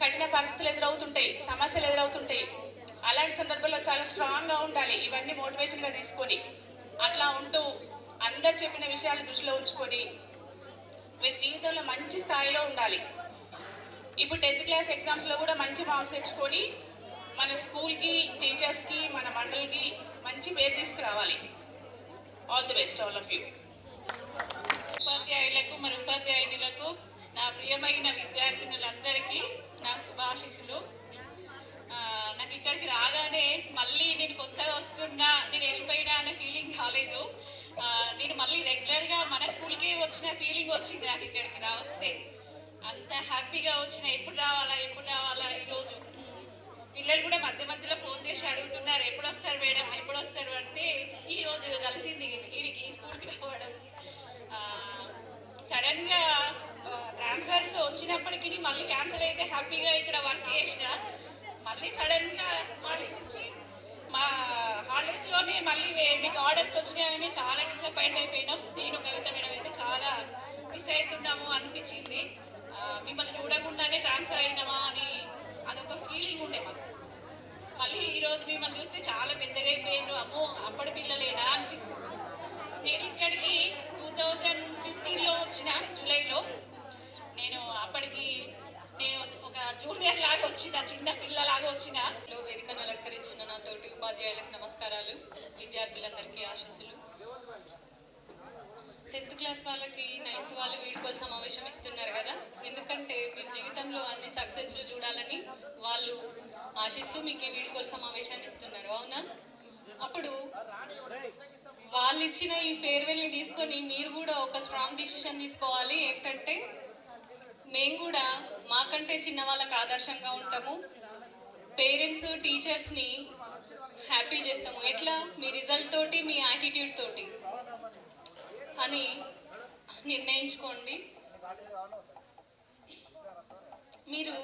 కఠిన పరిస్థితులు ఎదురవుతుంటాయి, సమస్యలు ఎదురవుతుంటాయి. అలాంటి సందర్భంలో చాలా స్ట్రాంగ్గా ఉండాలి. ఇవన్నీ మోటివేషన్గా తీసుకొని అట్లా ఉంటూ అందరు చెప్పిన విషయాలు దృష్టిలో ఉంచుకొని మీరు జీవితంలో మంచి స్థాయిలో ఉండాలి. ఇప్పుడు 10th క్లాస్ ఎగ్జామ్స్లో కూడా మంచి మార్క్స్ తెచ్చుకొని మన స్కూల్కి, టీచర్స్కి, మన మండలికి మంచి పేరు తీసుకురావాలి. All the best all of you. ఉపాధ్యాయులకు మరి ఉపాధ్యాయునులకు, నా ప్రియమైన విద్యార్థినులందరికీ నా శుభాశీస్సులు. నాకు ఇక్కడికి రాగానే మళ్ళీ నేను కొత్తగా వస్తున్నా, నేను వెళ్ళిపోయినా అనే ఫీలింగ్ రాలేదు. నేను మళ్ళీ రెగ్యులర్గా మన స్కూల్కే వచ్చిన ఫీలింగ్ వచ్చింది నాకు ఇక్కడికి వస్తే. అంత హ్యాపీగా వచ్చిన, ఎప్పుడు రావాలా ఈరోజు. పిల్లలు కూడా మధ్య మధ్యలో ఫోన్ చేసి అడుగుతున్నారు, ఎప్పుడు వస్తారు మేడం, ఎప్పుడు వస్తారు అంటే ఈరోజు కలిసింది వీడికి ఈ స్కూల్కి రావడం. సడన్గా ట్రాన్స్ఫర్స్ వచ్చినప్పటికీ మళ్ళీ క్యాన్సిల్ అయితే హ్యాపీగా ఇక్కడ వర్క్ చేసిన, మళ్ళీ సడన్గా హాలిడేస్ ఇచ్చి మా హాలిడేస్లోనే మళ్ళీ మీకు ఆర్డర్స్ వచ్చినాయని చాలా డిసప్పాయింట్ అయిపోయినాం. నేను కవిత మేడం అయితే చాలా మిస్ అవుతున్నాము అనిపించింది. మిమ్మల్ని చూడకుండానే ట్రాన్స్ఫర్ అయినామా అని అదొక ఫీలింగ్ ఉండే మాకు. మళ్ళీ ఈరోజు మిమ్మల్ని చూస్తే చాలా పెద్దగా అయిపోయారు, అమ్మో అప్పటి పిల్లలేనా అనిపిస్తుంది. నేను ఇక్కడికి 2015లో వచ్చిన జూలైలో. నేను అప్పటికి ఒక జూనియర్ లాగా వచ్చిన, చిన్న పిల్లలాగా వచ్చిన. వేదికను అలంకరించిన నాతోటి ఉపాధ్యాయులకు నమస్కారాలు, విద్యార్థులందరికీ ఆశీస్సులు. 10th క్లాస్ వాళ్ళకి 9th వాళ్ళు వీడ్కోలు సమావేశం ఇస్తున్నారు కదా, ఎందుకంటే మీ జీవితంలో అన్ని సక్సెస్లు చూడాలని వాళ్ళు ఆశిస్తూ మీకు ఈ వీడ్కోలు సమావేశాన్ని ఇస్తున్నారు, అవునా? అప్పుడు వాళ్ళు ఇచ్చిన ఈ ఫేర్వెల్ని తీసుకొని మీరు కూడా ఒక స్ట్రాంగ్ డిసిషన్ తీసుకోవాలి. ఏంటంటే మేము కూడా మాకంటే చిన్న వాళ్ళకి ఆదర్శంగా ఉంటాము. పేరెంట్స్ టీచర్స్ని హ్యాపీ చేస్తాము. ఎట్లా? మీ రిజల్ట్ తోటి, మీ యాటిట్యూడ్ తోటి అని నిర్ణయించుకోండి. మీరు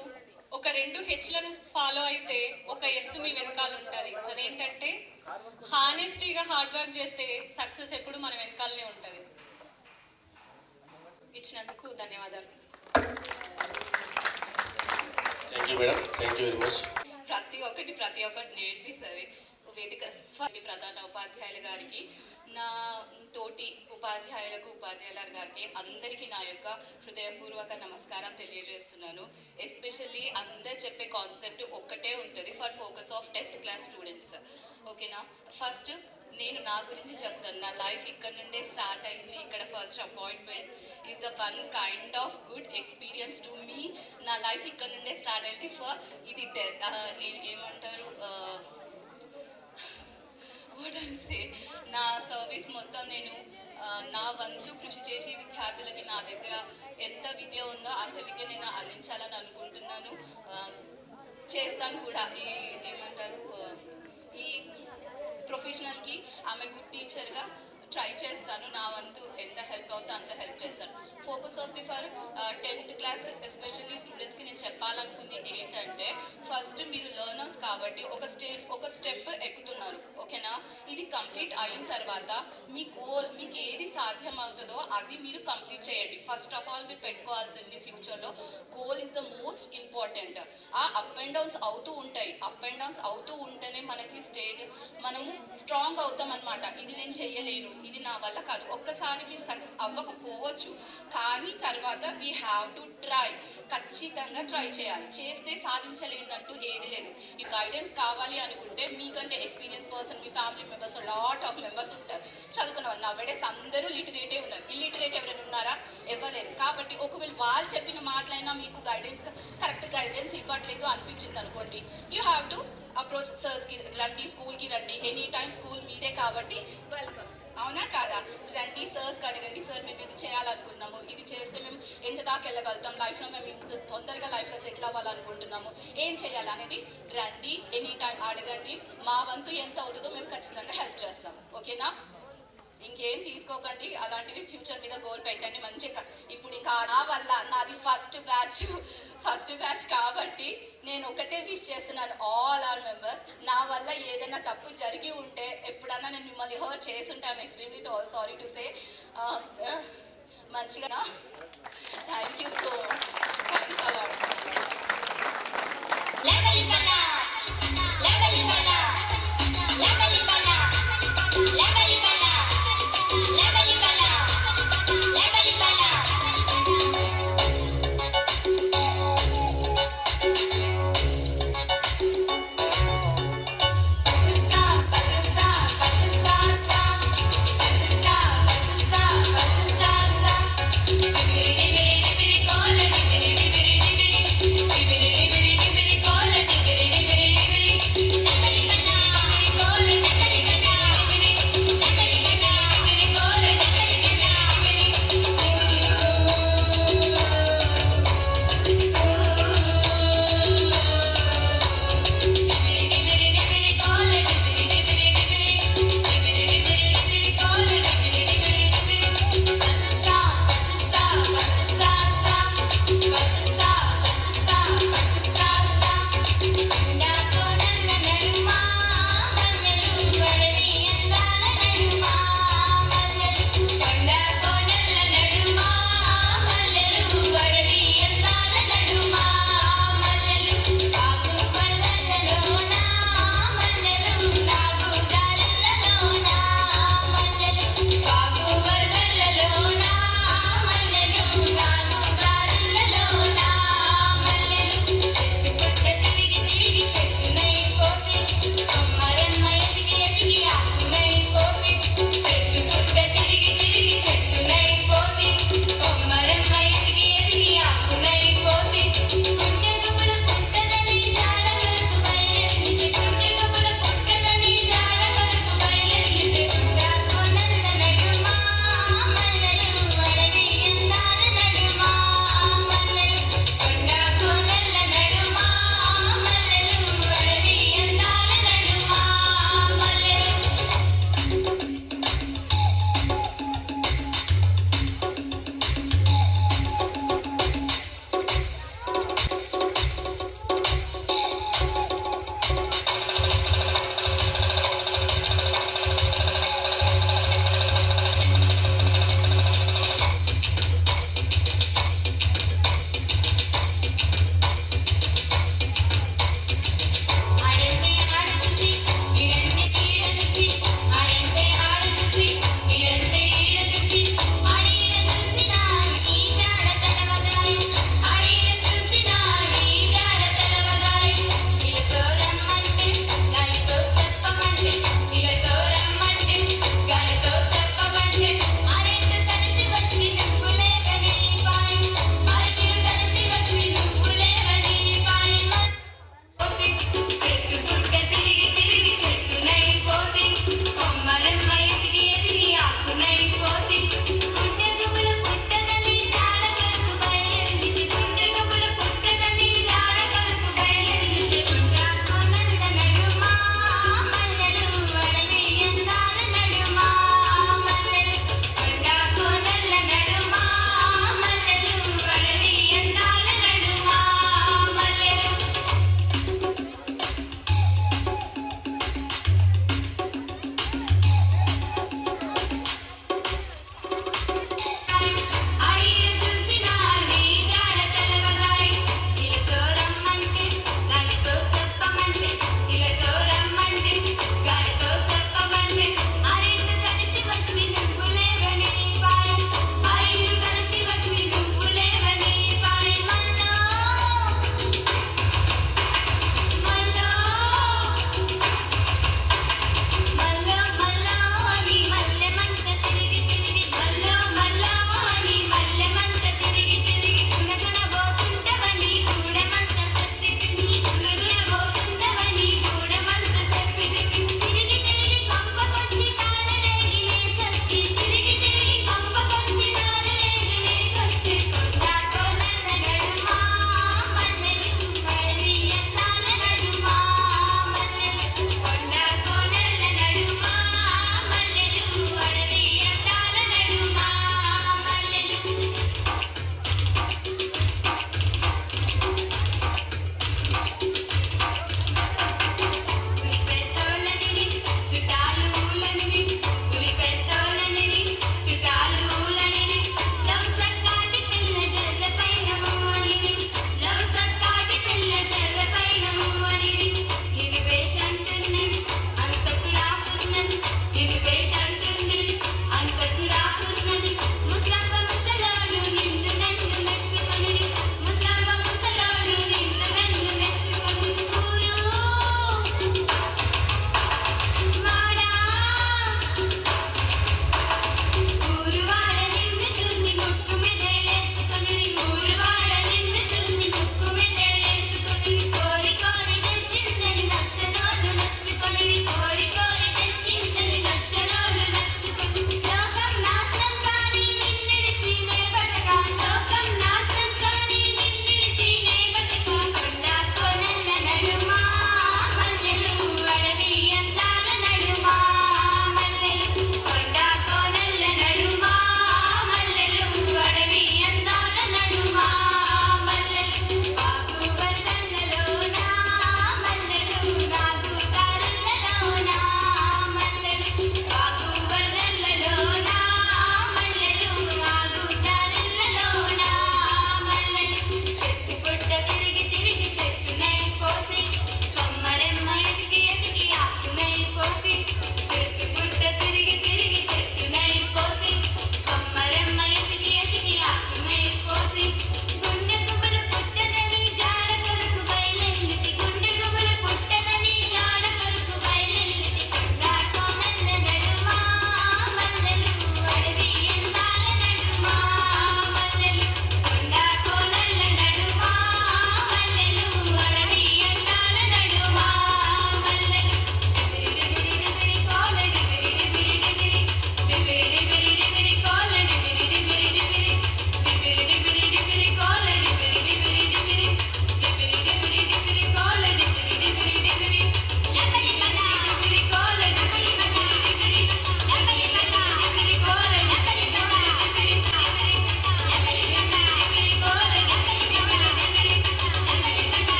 ఒక 2 హెచ్లను ఫాలో అయితే ఒక ఎస్ మీ వెనకాల ఉంటుంది. అదేంటంటే హానెస్టీగా హార్డ్ వర్క్ చేస్తే సక్సెస్ ఎప్పుడు మన వెనకాలనే ఉంటుంది. ఇచ్చినందుకు ధన్యవాదాలు. Thank you madam, thank you very much. ప్రతి ఒక్కటి నేర్పిస్తుంది వేదిక. ప్రధాన ఉపాధ్యాయుల గారికి, నా తోటి ఉపాధ్యాయులకు, ఉపాధ్యాయుల గారికి అందరికీ నా యొక్క హృదయపూర్వక నమస్కారం తెలియజేస్తున్నాను. ఎస్పెషల్లీ అందరు చెప్పే కాన్సెప్ట్ ఒక్కటే ఉంటుంది for focus of 10th class students. ఓకేనా? ఫస్ట్ నేను నా గురించి చెప్తాను. నా లైఫ్ ఇక్కడ నుండే స్టార్ట్ అయింది. ఇక్కడ first appointment is the one kind of good experience to me. నా లైఫ్ ఇక్కడ నుండే స్టార్ట్ అయింది. ఇది ఏమంటారు, నా సర్వీస్ మొత్తం నేను నా వంతు కృషి చేసి విద్యార్థులకి నా దగ్గర ఎంత విద్య ఉందో అంత విద్య నేను అందించాలని అనుకుంటున్నాను. చేస్తాను కూడా. ఈ ప్రొఫెషనల్కి ఆమె గుడ్ టీచర్గా ట్రై చేస్తాను. నా వంతు ఎంత హెల్ప్ అవుతుందో అంత హెల్ప్ చేస్తాను. Focus of the for 10th class especially స్టూడెంట్స్కి నేను చెప్పాలనుకుంది ఏంటంటే, ఫస్ట్ మీరు లెర్నర్స్ కాబట్టి ఒక స్టెప్ ఎక్కుతున్నారు. ఓకేనా? ఇది కంప్లీట్ అయిన తర్వాత మీ గోల్, మీకు ఏది సాధ్యం అవుతుందో అది మీరు కంప్లీట్ చేయండి. ఫస్ట్ ఆఫ్ ఆల్ మీరు పెట్టుకోవాల్సింది ఫ్యూచర్లో goal is the most important. ఆ అప్ అండ్ డౌన్స్ అవుతూ ఉంటాయి. అప్ అండ్ డౌన్స్ అవుతూ ఉంటేనే మనకి మనము స్ట్రాంగ్ అవుతాం అనమాట. ఇది నేను చెయ్యలేను, ఇది నా వల్ల కాదు. ఒక్కసారి మీరు సక్సెస్ అవ్వకపోవచ్చు, కానీ తర్వాత వీ హ్యావ్ టు ట్రై. ఖచ్చితంగా ట్రై చేయాలి. చేస్తే సాధించలేదంటూ ఏది లేదు. ఈ గైడెన్స్ కావాలి అనుకుంటే మీకంటే experience person, me family members, lot of members ఉంటారు చదువుకున్న వాళ్ళు. నవ్వేడేస్ అందరూ లిటరేటే ఉన్నారు. ఇల్లిటరేట్ ఎవరైనా ఉన్నారా? ఇవ్వలేరు. కాబట్టి ఒకవేళ వాళ్ళు చెప్పిన మాటలైనా మీకు కరెక్ట్ గైడెన్స్ ఇవ్వట్లేదు అనిపించింది అనుకోండి, యూ హ్యావ్ టు అప్రోచ్ సర్స్కి రండి, స్కూల్కి రండి. ఎనీ టైం స్కూల్ మీదే కాబట్టి వెల్కమ్. అవునా కాదా? రండి, సర్స్కి అడగండి, సార్ మేము ఇది చేయాలనుకున్నాము, ఇది చేస్తే మేము ఎంత దాకా వెళ్ళగలుగుతాం, లైఫ్లో మేము ఇంత తొందరగా లైఫ్లో సెటిల్ అవ్వాలనుకుంటున్నాము, ఏం చేయాలి అనేది రండి, ఎనీ టైం అడగండి. మా వంతు ఎంత అవుతుందో మేము ఖచ్చితంగా హెల్ప్ చేస్తాం. ఓకేనా? ఇంకేం తీసుకోకండి, అలాంటివి ఫ్యూచర్ మీద గోల్ పెట్టండి మంచిగా. ఇప్పుడు ఇంకా నా వల్ల నాది ఫస్ట్ బ్యాచ్ కాబట్టి నేను ఒకటే విష్ చేస్తున్నాను, ఆల్ ఆర్ మెంబర్స్. నా వల్ల ఏదైనా తప్పు జరిగి ఉంటే, ఎప్పుడన్నా నేను మిమ్మల్ని హర్ట్ చేసి ఉంటే, I'm extremely sorry to say. మంచిగా thank you so much. Thanks a lot. Dibiri dibiri dibiri dibiri dibiri dibiri dibiri dibiri dibiri dibiri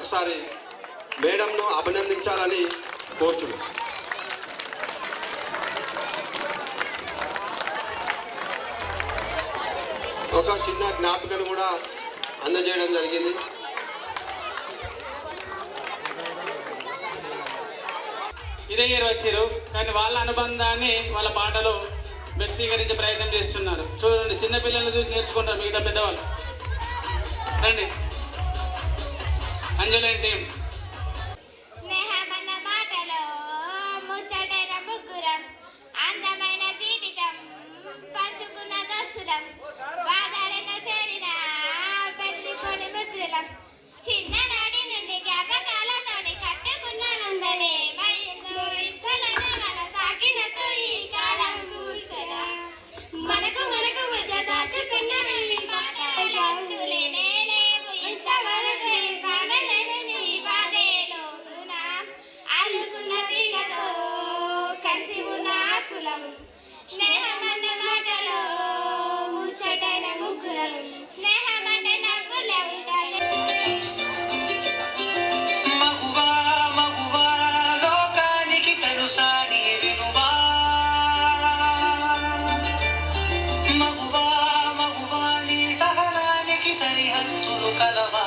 ఒకసారి మేడంను అభినందించాలని కోరుచున్నాను. ఒక చిన్న జ్ఞాపికను కూడా అందజేయడం జరిగింది. ఇదే ఇయర్ వచ్చారు, కానీ వాళ్ళ అనుబంధాన్ని వాళ్ళ పాటలో వ్యక్తీకరించే ప్రయత్నం చేస్తున్నారు. చూడండి, చిన్నపిల్లల్ని చూసి నేర్చుకుంటారు మిగతా పెద్దవాళ్ళు. రండి, అంజలి టీం. స్నేహమన్న మాటలో ముచ్చటైన ముగ్గురం, అందమైన జీవితం పంచుకున్న దోస్తులం, బాధారణ చేరిన బెదిరిపోని మిత్రులం, చిన్ననాటి నుండి జ్ఞాపకాలతోని కట్టుకున్నామందనే మైందో ఇంతలోనే మన తాకినట్టు ఈ కాలం కూర్చొని మనకు మధ్య దాచుకున్న ఈ మాటలు లేనే లేవు ఇంతవరకు కానలేని నీ బాధే లోతున అల్లుకున్న తీగతో కలిసి ఉన్న కులం, స్నేహమన్న మాటలో ముచ్చటైన ముగ్గురం, స్నేహమన్న నవ్వులే ఉండాలి. మగువా మగువా లోకానికి తెలుసా నీ వినువా, మగువా మగువా నీ సహనానికి సరిహద్దులు కలవా,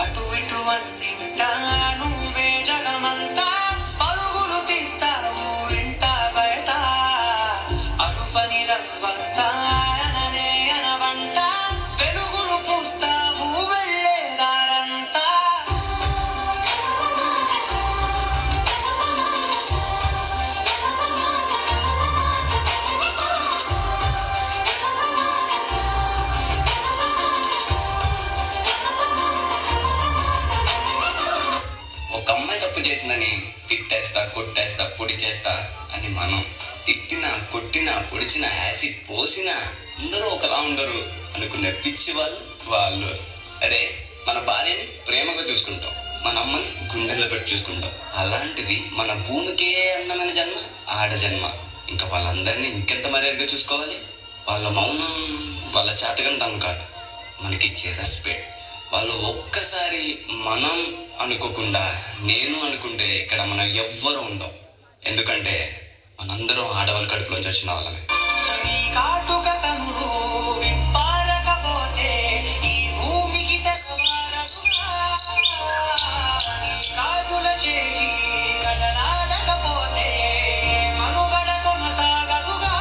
అటు ఇటు అన్నింటా నువ్వే జగమంతా, పరుగులు తీస్తావు ఇంట బయట, అడుపని రవ్వంతా అననే అనవంట, వెలుగులు పూస్తావు వెళ్ళేదారంతా. ఒక అమ్మాయి తప్పు చేసిందని తిట్టేస్తా, కొట్టేస్తా, పొడి చేస్తా అని మనం తిట్టినా, కొట్టినా, పొడిచినా, యాసిడ్ పోసినా అందరూ ఒకలా ఉండరు అనుకునే పిచ్చి వాళ్ళు. అరే, మన భార్యని ప్రేమగా చూసుకుంటాం, మన అమ్మని గుండెల్లో పెట్టి చూసుకుంటాం. అలాంటిది మన భూమికే అందమైన జన్మ ఆడ జన్మ. ఇంకా వాళ్ళందరినీ ఇంకెంత మర్యాదగా చూసుకోవాలి. వాళ్ళ మౌనం వాళ్ళ చేతకంతం కాదు, మనకిచ్చే రెస్పెక్ట్. వాళ్ళు ఒక్కసారి మనం అనుకోకుండా నేను అనుకుంటే ఇక్కడ మనం ఎవ్వరూ ఉండం. ఎందుకంటే మనందరం ఆడవాళ్ళ కడుపులోంచి వచ్చిన వాళ్ళమే. నీ కాటుక కనులు విప్పారకపోతే ఈ భూమికి తెగవారదుగా, నీ కాజుల చేయి కదలాడకపోతే మనుగడ కొనసాగదుగా,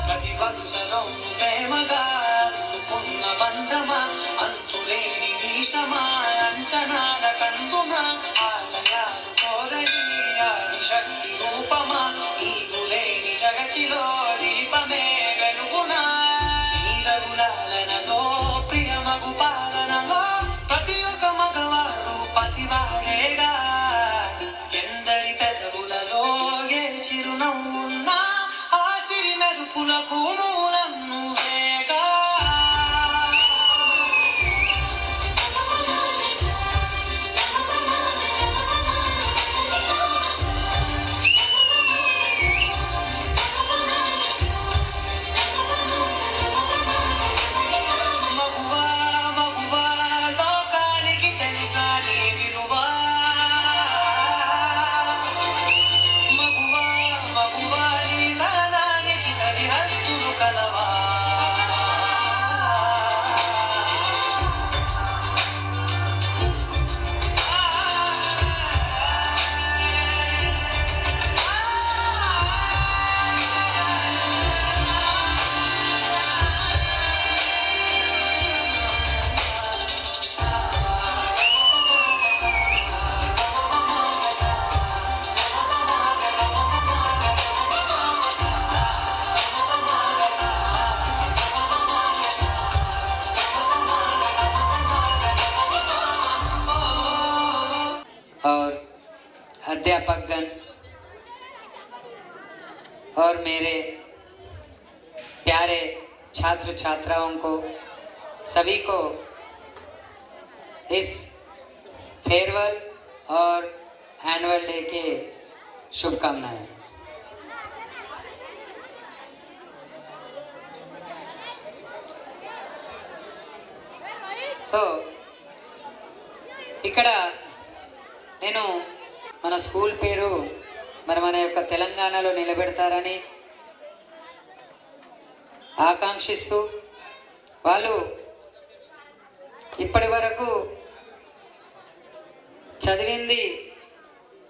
ప్రతి వరుసలో ప్రేమగా అనుకున్న బంధమా, అంతులేని వీసమా, అంచనాల కందుమా, ఆలయాలు కోరని ఆది శక్తి రూపమా, నీవు లేని జగతిలో దీపమే వెలుగునా, ఈ రఘులాలనలో ప్రియమగు పాలనలో ప్రతి ఒక్క మగవాడు పసివాడేగా, ఎందరి పెదవులలో ఏ చిరునవ్వున్నా ఆ సిరి మెరుపులకు మూలం నువ్వేగా. మగువా మగువా లోకానికి తెలుసా నీ విలువా, మగువా మగువా నీ సహనానికి సరిహద్దులు కలవా. और अध्यापकगण और मेरे प्यारे छात्र छात्राओं को, सभी को इस फेयरवेल और एनुअल डे के शुभकामनाएं। సో ఇక్కడ నేను మన స్కూల్ పేరు మరి మన యొక్క తెలంగాణలో నిలబెడతారని ఆకాంక్షిస్తూ వాళ్ళు ఇప్పటి వరకు చదివింది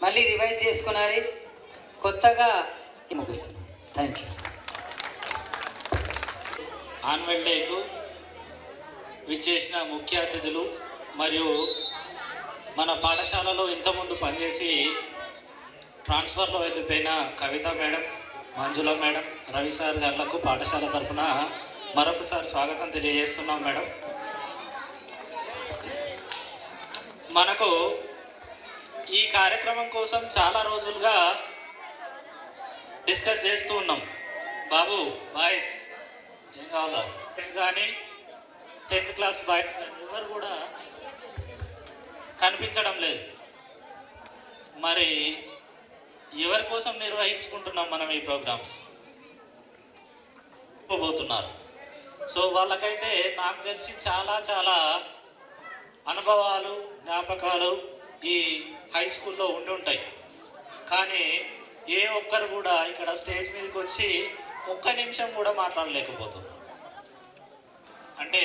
మళ్ళీ రివైజ్ చేసుకున్నారి, కొత్తగా ముగిస్తున్నాం. Thank you sir. యాన్యువల్ డేకు విచ్చేసిన ముఖ్య అతిథులు మరియు మన పాఠశాలలో ఇంతకుముందు పనిచేసి ట్రాన్స్ఫర్లో వెళ్ళిపోయిన కవిత మేడం, మంజుల మేడం, రవి సార్ గారులకు పాఠశాల తరఫున మరొకసారి స్వాగతం తెలియజేస్తున్నాం. మేడం, మనకు ఈ కార్యక్రమం కోసం చాలా రోజులుగా డిస్కస్ చేస్తూ ఉన్నాం. బాబు బాయ్స్ ఏం కావాలా కానీ 10th క్లాస్ బాయ్స్ ఎవరు కూడా కనిపించడం లేదు. మరి ఎవరి కోసం నిర్వహించుకుంటున్నాం మనం ఈ ప్రోగ్రామ్స్ పోతున్నారు. సో వాళ్ళకైతే నాకు తెలిసి చాలా చాలా అనుభవాలు, జ్ఞాపకాలు ఈ హై స్కూల్లో ఉండి ఉంటాయి. కానీ ఏ ఒక్కరు కూడా ఇక్కడ స్టేజ్ మీదకి వచ్చి ఒక్క నిమిషం కూడా మాట్లాడలేకపోతున్నారు. అంటే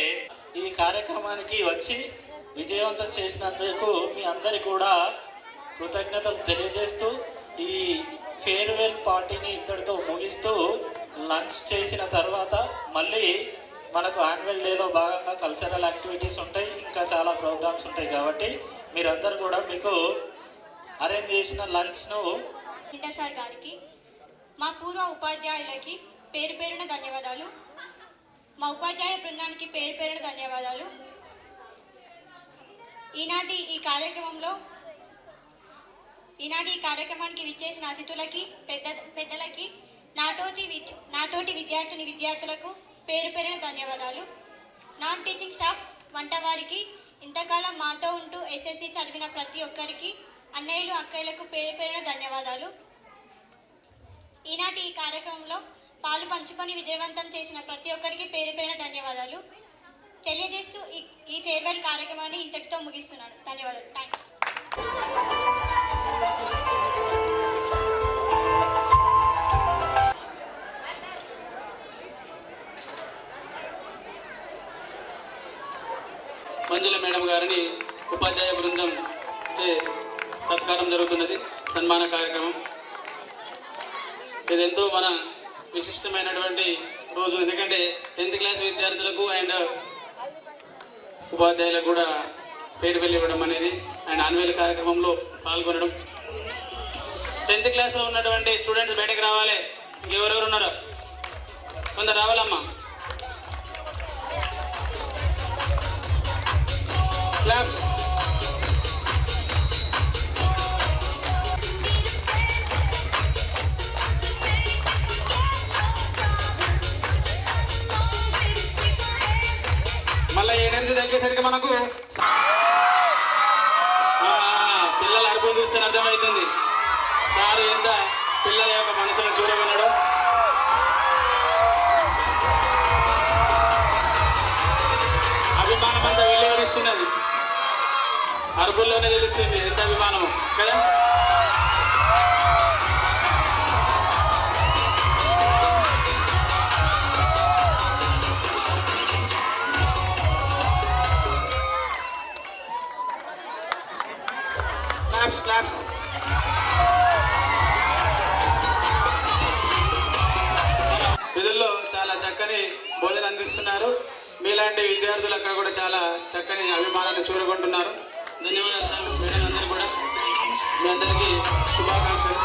ఈ కార్యక్రమానికి వచ్చి విజయవంతం చేసినందుకు మీ అందరికీ కూడా కృతజ్ఞతలు తెలియజేస్తూ ఈ ఫేర్వెల్ పార్టీని ఇంతటితో ముగిస్తూ లంచ్ చేసిన తర్వాత మళ్ళీ మనకు యాన్యువల్ డేలో భాగంగా కల్చరల్ యాక్టివిటీస్ ఉంటాయి, ఇంకా చాలా ప్రోగ్రామ్స్ ఉంటాయి. కాబట్టి మీరందరూ కూడా మీకు అరేంజ్ చేసిన లంచ్ను ఇంటర్ సార్ గారికి, మా పూర్వ ఉపాధ్యాయులకి పేరు పేరున ధన్యవాదాలు, మా ఉపాధ్యాయ బృందానికి పేరు పేరున ధన్యవాదాలు. ఈనాటి ఈ కార్యక్రమానికి విచ్చేసిన అతిథులకి, పెద్దలకి, నాతోటి విద్యార్థులకు పేరు పేరున ధన్యవాదాలు. నాన్ టీచింగ్ స్టాఫ్, వంటవారికి, ఇంతకాలం మాతో ఉంటూ ఎస్ఎస్సి చదివిన ప్రతి ఒక్కరికి, అన్నయ్యలు అక్కయ్యలకు పేరు పేరున ధన్యవాదాలు. ఈనాటి ఈ కార్యక్రమంలో పాలు పంచుకొని విజయవంతం చేసిన ప్రతి ఒక్కరికి పేరు పేరున ధన్యవాదాలు తెలియజేస్తూ ఈ ఫేర్వెల్ కార్యక్రమాన్ని ఇంతటితో ముగిస్తున్నాను. ధన్యవాదాలు. Thank you. మంజుల మేడం గారిని ఉపాధ్యాయ బృందం సత్కారం జరుగుతున్నది, సన్మాన కార్యక్రమం. ఇది ఎంతో మన విశిష్టమైనటువంటి రోజు. ఎందుకంటే 10th క్లాస్ విద్యార్థులకు అండ్ ఉపాధ్యాయులకు కూడా ఫేర్వెల్ ఇవ్వడం అనేది అండ్ యాన్యువల్ కార్యక్రమంలో పాల్గొనడం. 10th క్లాస్లో ఉన్నటువంటి స్టూడెంట్స్ బయటకు రావాలి. ఇంకెవరెవరు ఉన్నారో కొందరు రావాలమ్మా. క్లాప్స్. మళ్ళీ ఎనర్జీ తగ్గేసరికి మనకు పిల్లల అరుపులు చూస్తే అర్థమవుతుంది సార్ ఎంత పిల్లల యొక్క మనసును చూరగొనడం. అభిమానం అంతా వెలువరిస్తున్నది, అరుపుల్లోనే తెలుస్తుంది ఎంత అభిమానము కదా. క్లాప్స్. విధుల్లో చాలా చక్కని బోధన అందిస్తున్నారు. మీలాంటి విద్యార్థులు అక్కడ కూడా చాలా చక్కని అభిమానాన్ని చూరగొంటున్నారు. ధన్యవాదాలు సార్. మేడం అందరూ కూడా మీ అందరికీ శుభాకాంక్షలు.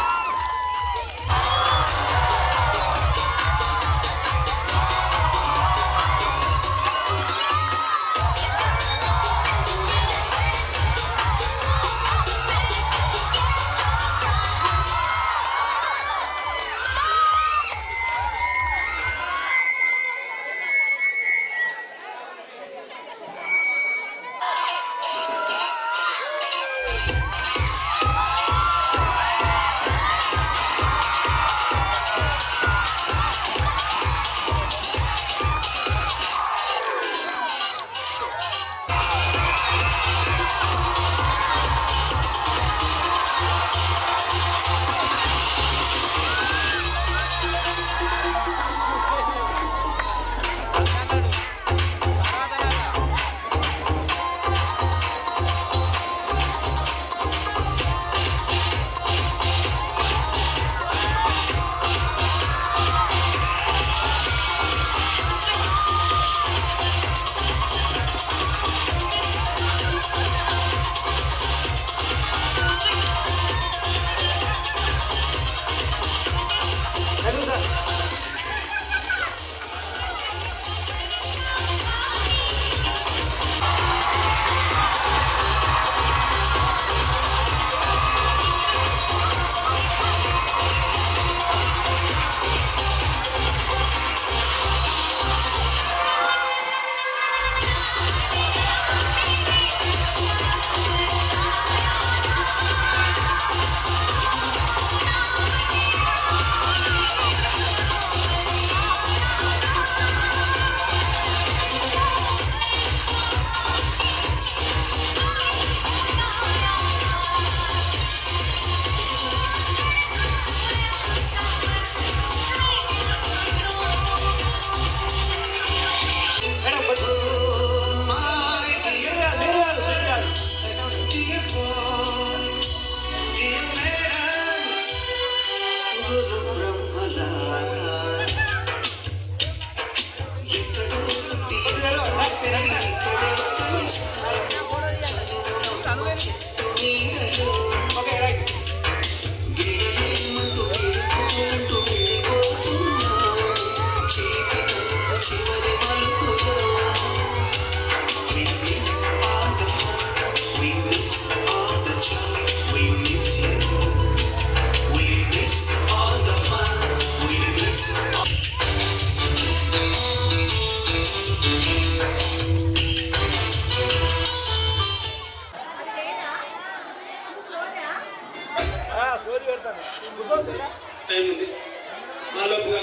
టైం ఉంది ఆ లోపుగా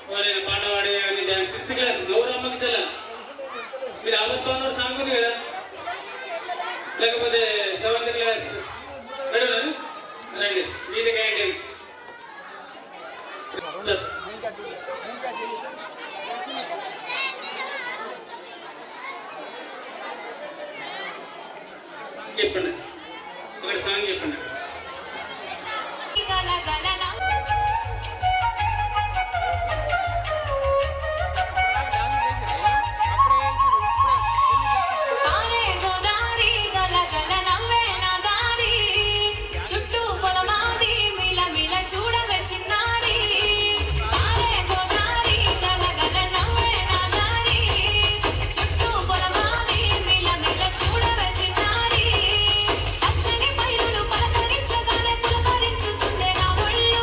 ఎవరైనా పాట పాడే కానీ డ్యాన్స్ 6th క్లాస్ గౌరమ్మకి చెల్ల మీరు ఆపత్తున్నారు సాంగ్ ఉంది కదా లేకపోతే 7th క్లాస్ రెడీ రండి మీది కాయండి చెప్పండి ఒకటి సాంగ్ చెప్పండి పచ్చని పైరులు పలకరించగానే పులకరించుతుందే నా ఒళ్ళు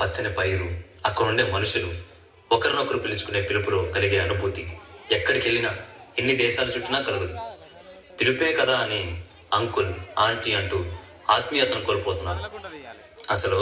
పచ్చని పైరు, అక్కడ ఉండే మనుషులు, ఒకరినొకరు పిలుచుకునే పిలుపులో కలిగే అనుభూతి ఎక్కడికి వెళ్ళినా, ఎన్ని దేశాలు చుట్టినా కలుగుదు. పిలుపే కదా అని అంకుల్, ఆంటీ అంటూ ఆత్మీయతను కోల్పోతున్నారు. అసలు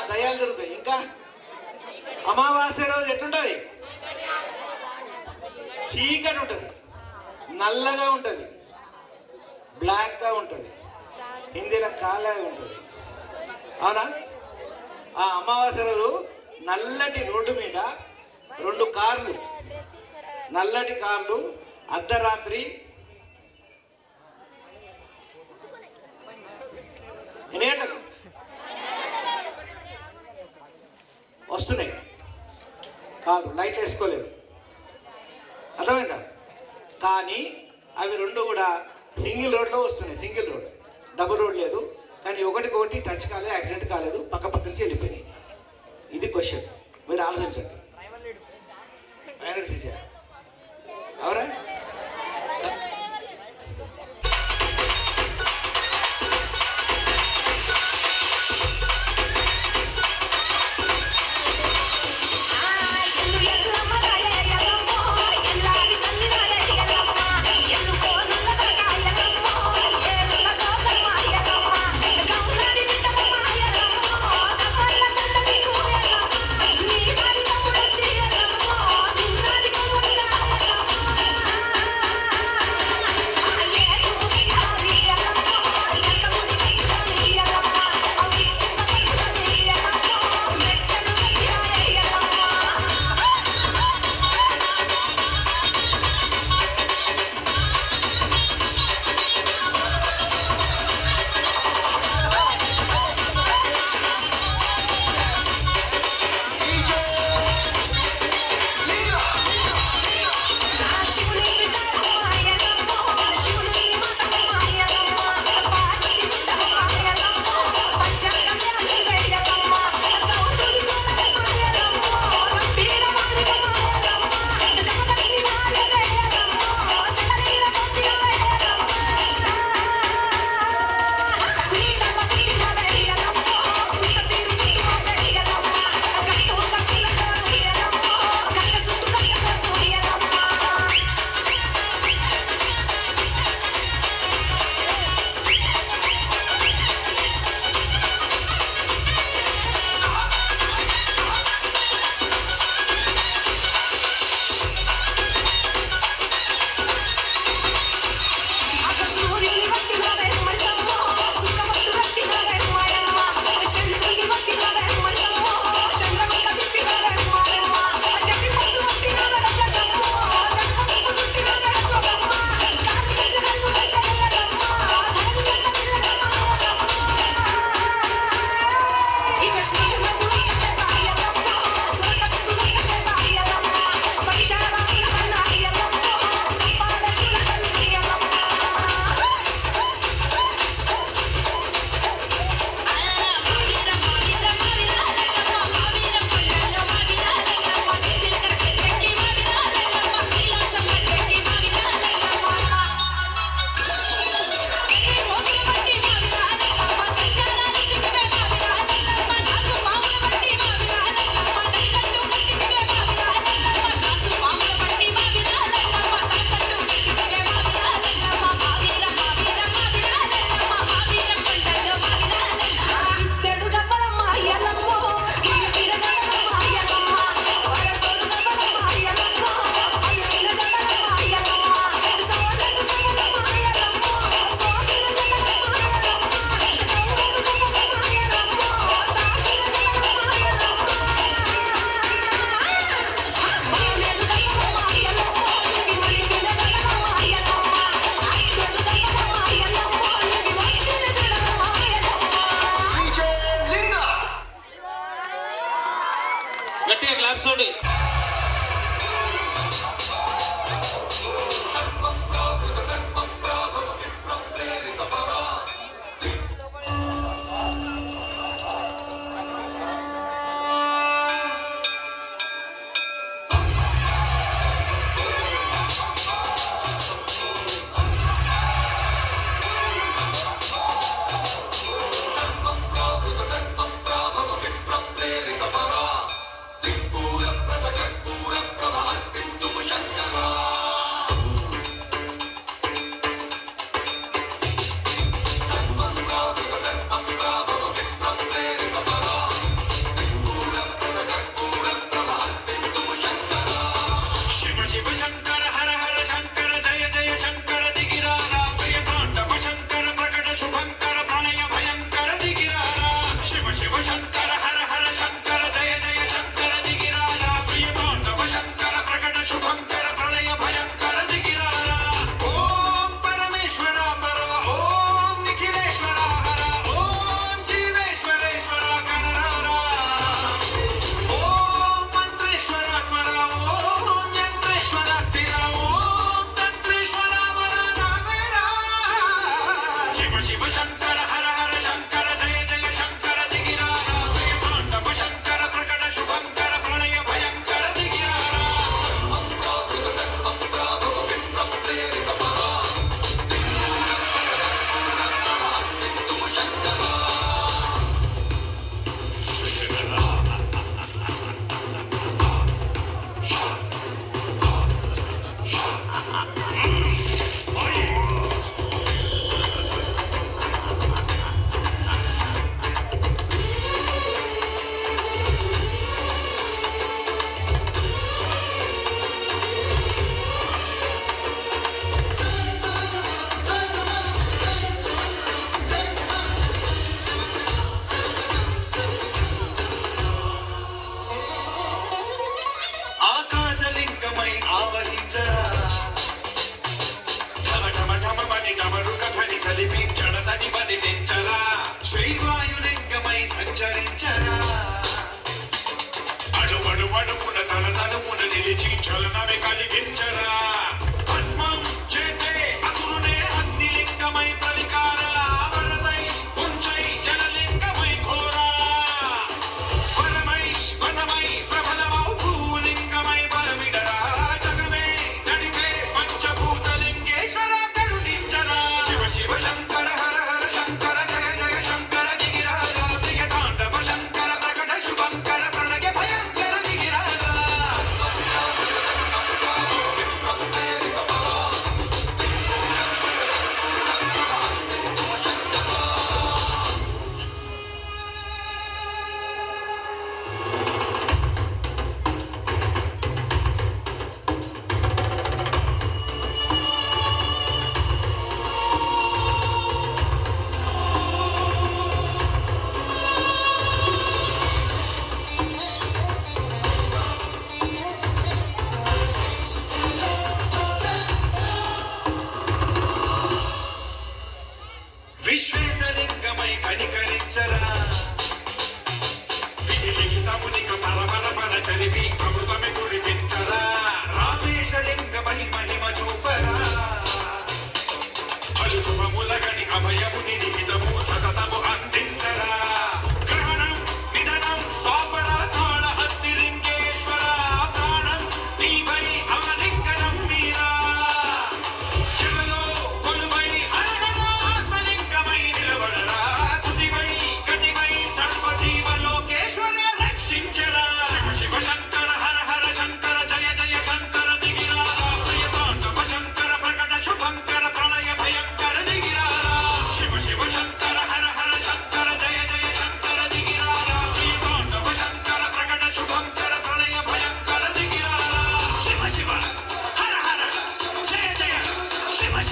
దయ్యాలు జరుగుతాయి. ఇంకా అమావాస్య రోజు ఎట్లుంటుంది? చీకటి ఉంటుంది, నల్లగా ఉంటుంది, బ్లాక్గా ఉంటుంది, హిందీలో కాలాగా ఉంటుంది. అవునా? ఆ అమావాస్య రోజు నల్లటి రోడ్డు మీద 2 కార్లు, నల్లటి కార్లు అర్ధరాత్రి ఎన్ని గంటలకు వస్తున్నాయి. కార్లు లైట్లు వేసుకోలేరు, అర్థమైందా? కానీ అవి 2 కూడా సింగిల్ రోడ్లో వస్తున్నాయి. సింగిల్ రోడ్, డబుల్ రోడ్ లేదు. కానీ ఒకటికొకటి టచ్ కాలేదు, యాక్సిడెంట్ కాలేదు, పక్క నుంచి వెళ్ళిపోయినాయి. ఇది క్వశ్చన్, మీరు ఆలోచించండి. 500cc అవరా?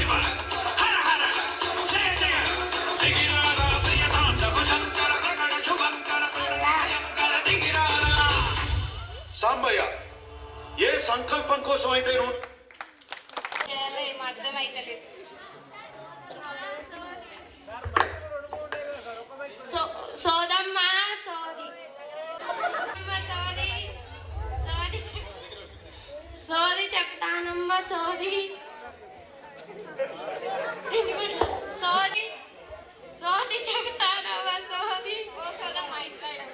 శివ హర హర జయ జయ దిగిరాల ప్రియ తాండవ శంకర ప్రకట శుభంకర భయంకర దిగిరాల. సాంబయ్య, ఏ సంకల్పం కోసం అయితే నువ్వు ఏం అర్థమైతలేదు. సోదమ్మ సోది సోది సోది చెప్తానమ్మ సోది సోది సోది చెప్తానమ్మ సోది ఓ సోదమ్మ ఇట్లాడు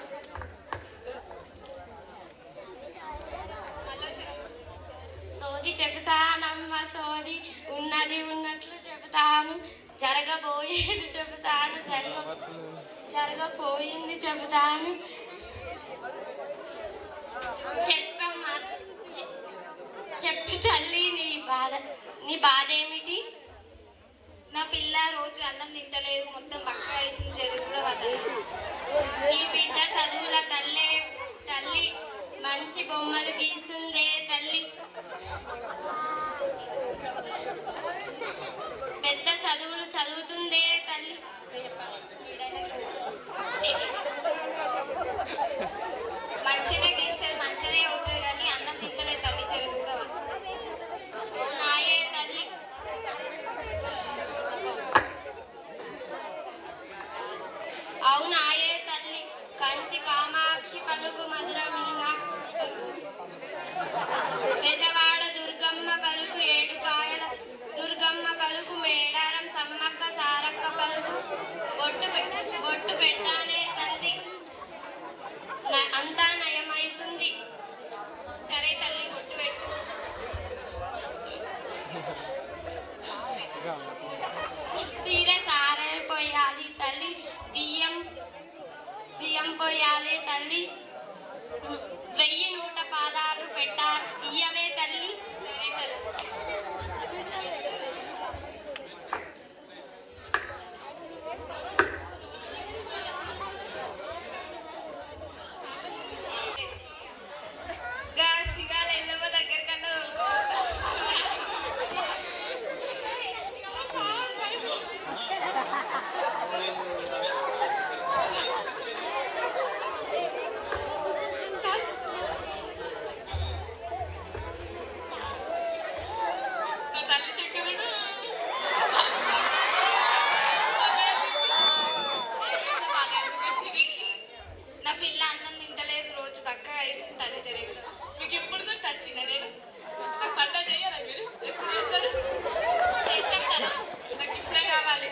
సోది చెబుతానమ్మ సోది ఉన్నది ఉన్నట్లు చెబుతాను జరగబోయేది చెబుతాను జరగపోయింది చెబుతాను చెప్పమ్మా చెప్పు తల్లి నీ బాధ ఏమిటి? నా పిల్ల రోజు అన్నం తింటలేదు, మొత్తం బక్క అవుతుంది, చెడు కూడా వదలదు. నీ బిడ్డ చదువుల తల్లి మంచి బొమ్మలు గీస్తుందే తల్లి, పెద్ద చదువులు చదువుతుందే తల్లి. మంచిగా గీస్తే మంచిగానే అవుతుంది కానీ అన్నం తింటలే తల్లి, చెడు కూడా నాయే తల్లి. అవునాయే తల్లి, కంచి కామాక్షి పలుకు మధుర బెజవాడ దుర్గమ్మ పలుకు ఏడుపాయల దుర్గమ్మ పలుకు మేడారం సమ్మక్క సారక్క పలుకు బొట్టు పెడతానే తల్లి, అంతా నయమైతుంది. సరే తల్లి బొట్టు పెట్టు. తీర సారే పోయాలి తల్లి, బియ్యం పోయాలి తల్లి, 1116 పెట్టా ఇయ్యవే తల్లి. సరే తల్లి. సిగాలు ఎల్లవ దగ్గర కన్నా నా పిల్ల అన్నం తింటలేదు, రోజు పక్క అవుతుంది తల్లి జరుగుడు. మీకు ఎప్పుడు వచ్చిందా నేను నాకు పంట చేయాలా మీరు ఎప్పుడు చేస్తారు? చేసాం తల్లి. నాకు ఇప్పుడే కావాలి.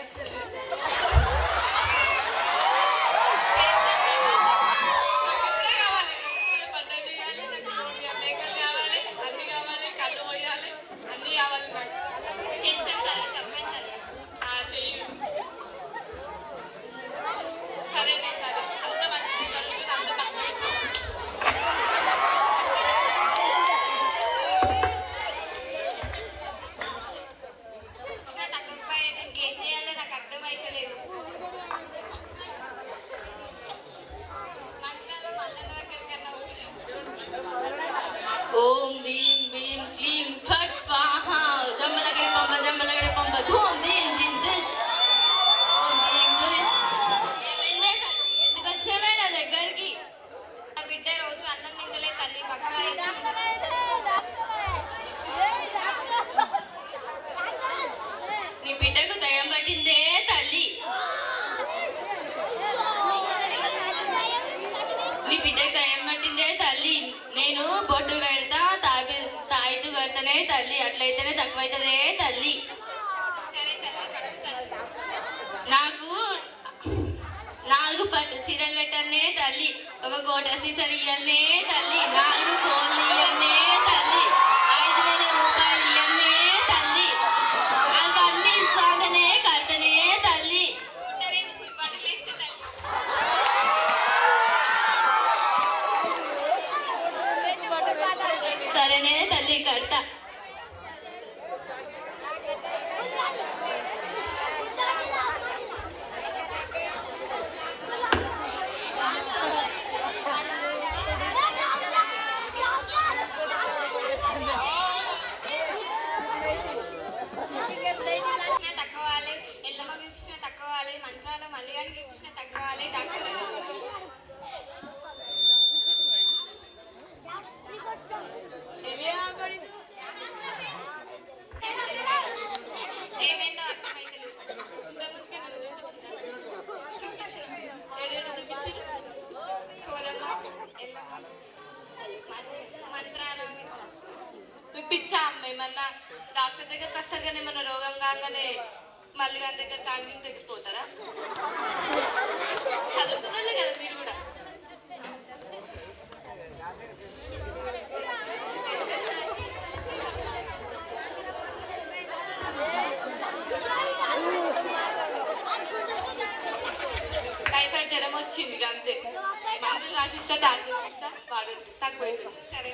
నాకు ఇప్పుడే కావాలి, ఇప్పుడే పంట చేయాలి, నాకు మేకలు కావాలి, అన్ని కావాలి, కళ్ళు పోయాలి, అన్నీ కావాలి నాకు. చేసాం తల్లి, తప్పేం తల్లి. చెయ్యి. సరేనే సరే, అంత మంచిది జరుగుతుంది, అంత తక్కువ. తగ్గకపోయేది ఇంకేం చేయాలో నాకు అర్థమైతలేదు. మంత్రాలు మల్లన్న దగ్గర కన్నా ఓం భీం భీం క్లీం ఫట్ స్వాహ జంబలగడి పంబ ధూమ్ దీం దిన్ దిష్ ఓం భీం దిష్. ఏమైందే తల్లి, ఎందుకు వచ్చావే నా దగ్గరికి? నా బిడ్డ రోజు అన్నం తింటలే తల్లి, పక్క నీ బిడ్డకు దయ్యం పట్టిందే తల్లి, నీ బిడ్డకు దయ్యం పట్టిందే తల్లి. నేను బొట్టు కడతా, తాయితు కడతానే తల్లి, అట్లయితేనే తక్కువైతుందే తల్లి. సరే తల్లి కట్టు తల్లి. నాకు 4 పట్టు చీరలు పెట్టనే తల్లి, ఒక కోట సీసలు ఇయ్యనే తల్లి, 4 కోళ్ళు ఇయ్యనే తల్లి, 5000 రూపాయలు ఇయ్యనే తల్లి, అవన్నీ ఇస్తానే కడతనే తల్లి. సరేనే తల్లి కడతా. చూపించినా తక్కువ వాలి, ఎల్లమ్మ చూపించినా తక్కువ వాలి, మంత్రాల మల్లిగాని చూపించినా తక్కువ వాలి, డాక్టర్ దగ్గర ఏమైందో అర్థమైతలేదు. ఇంతకుముందుకే నన్ను చూపించిన ఏడేటో చూపించారు సోదమ్మ ఎల్లమ్మ మంత్రాలు. మీకు పిచ్చా అమ్మ ఏమన్నా డాక్టర్ దగ్గరికి వస్తారు కానీ ఏమన్నా రోగం కాగానే మళ్ళీ గారి దగ్గర క్యాంటీన్ దగ్గర పోతారా? చదువుకున్నారే కదా మీరు కూడా. టైఫాయిడ్ జ్వరం వచ్చింది అంతే, మందులు రాసిస్తా, టాబ్లెట్స్ ఇస్తా, వాడండి తక్కువైతుంది. సరే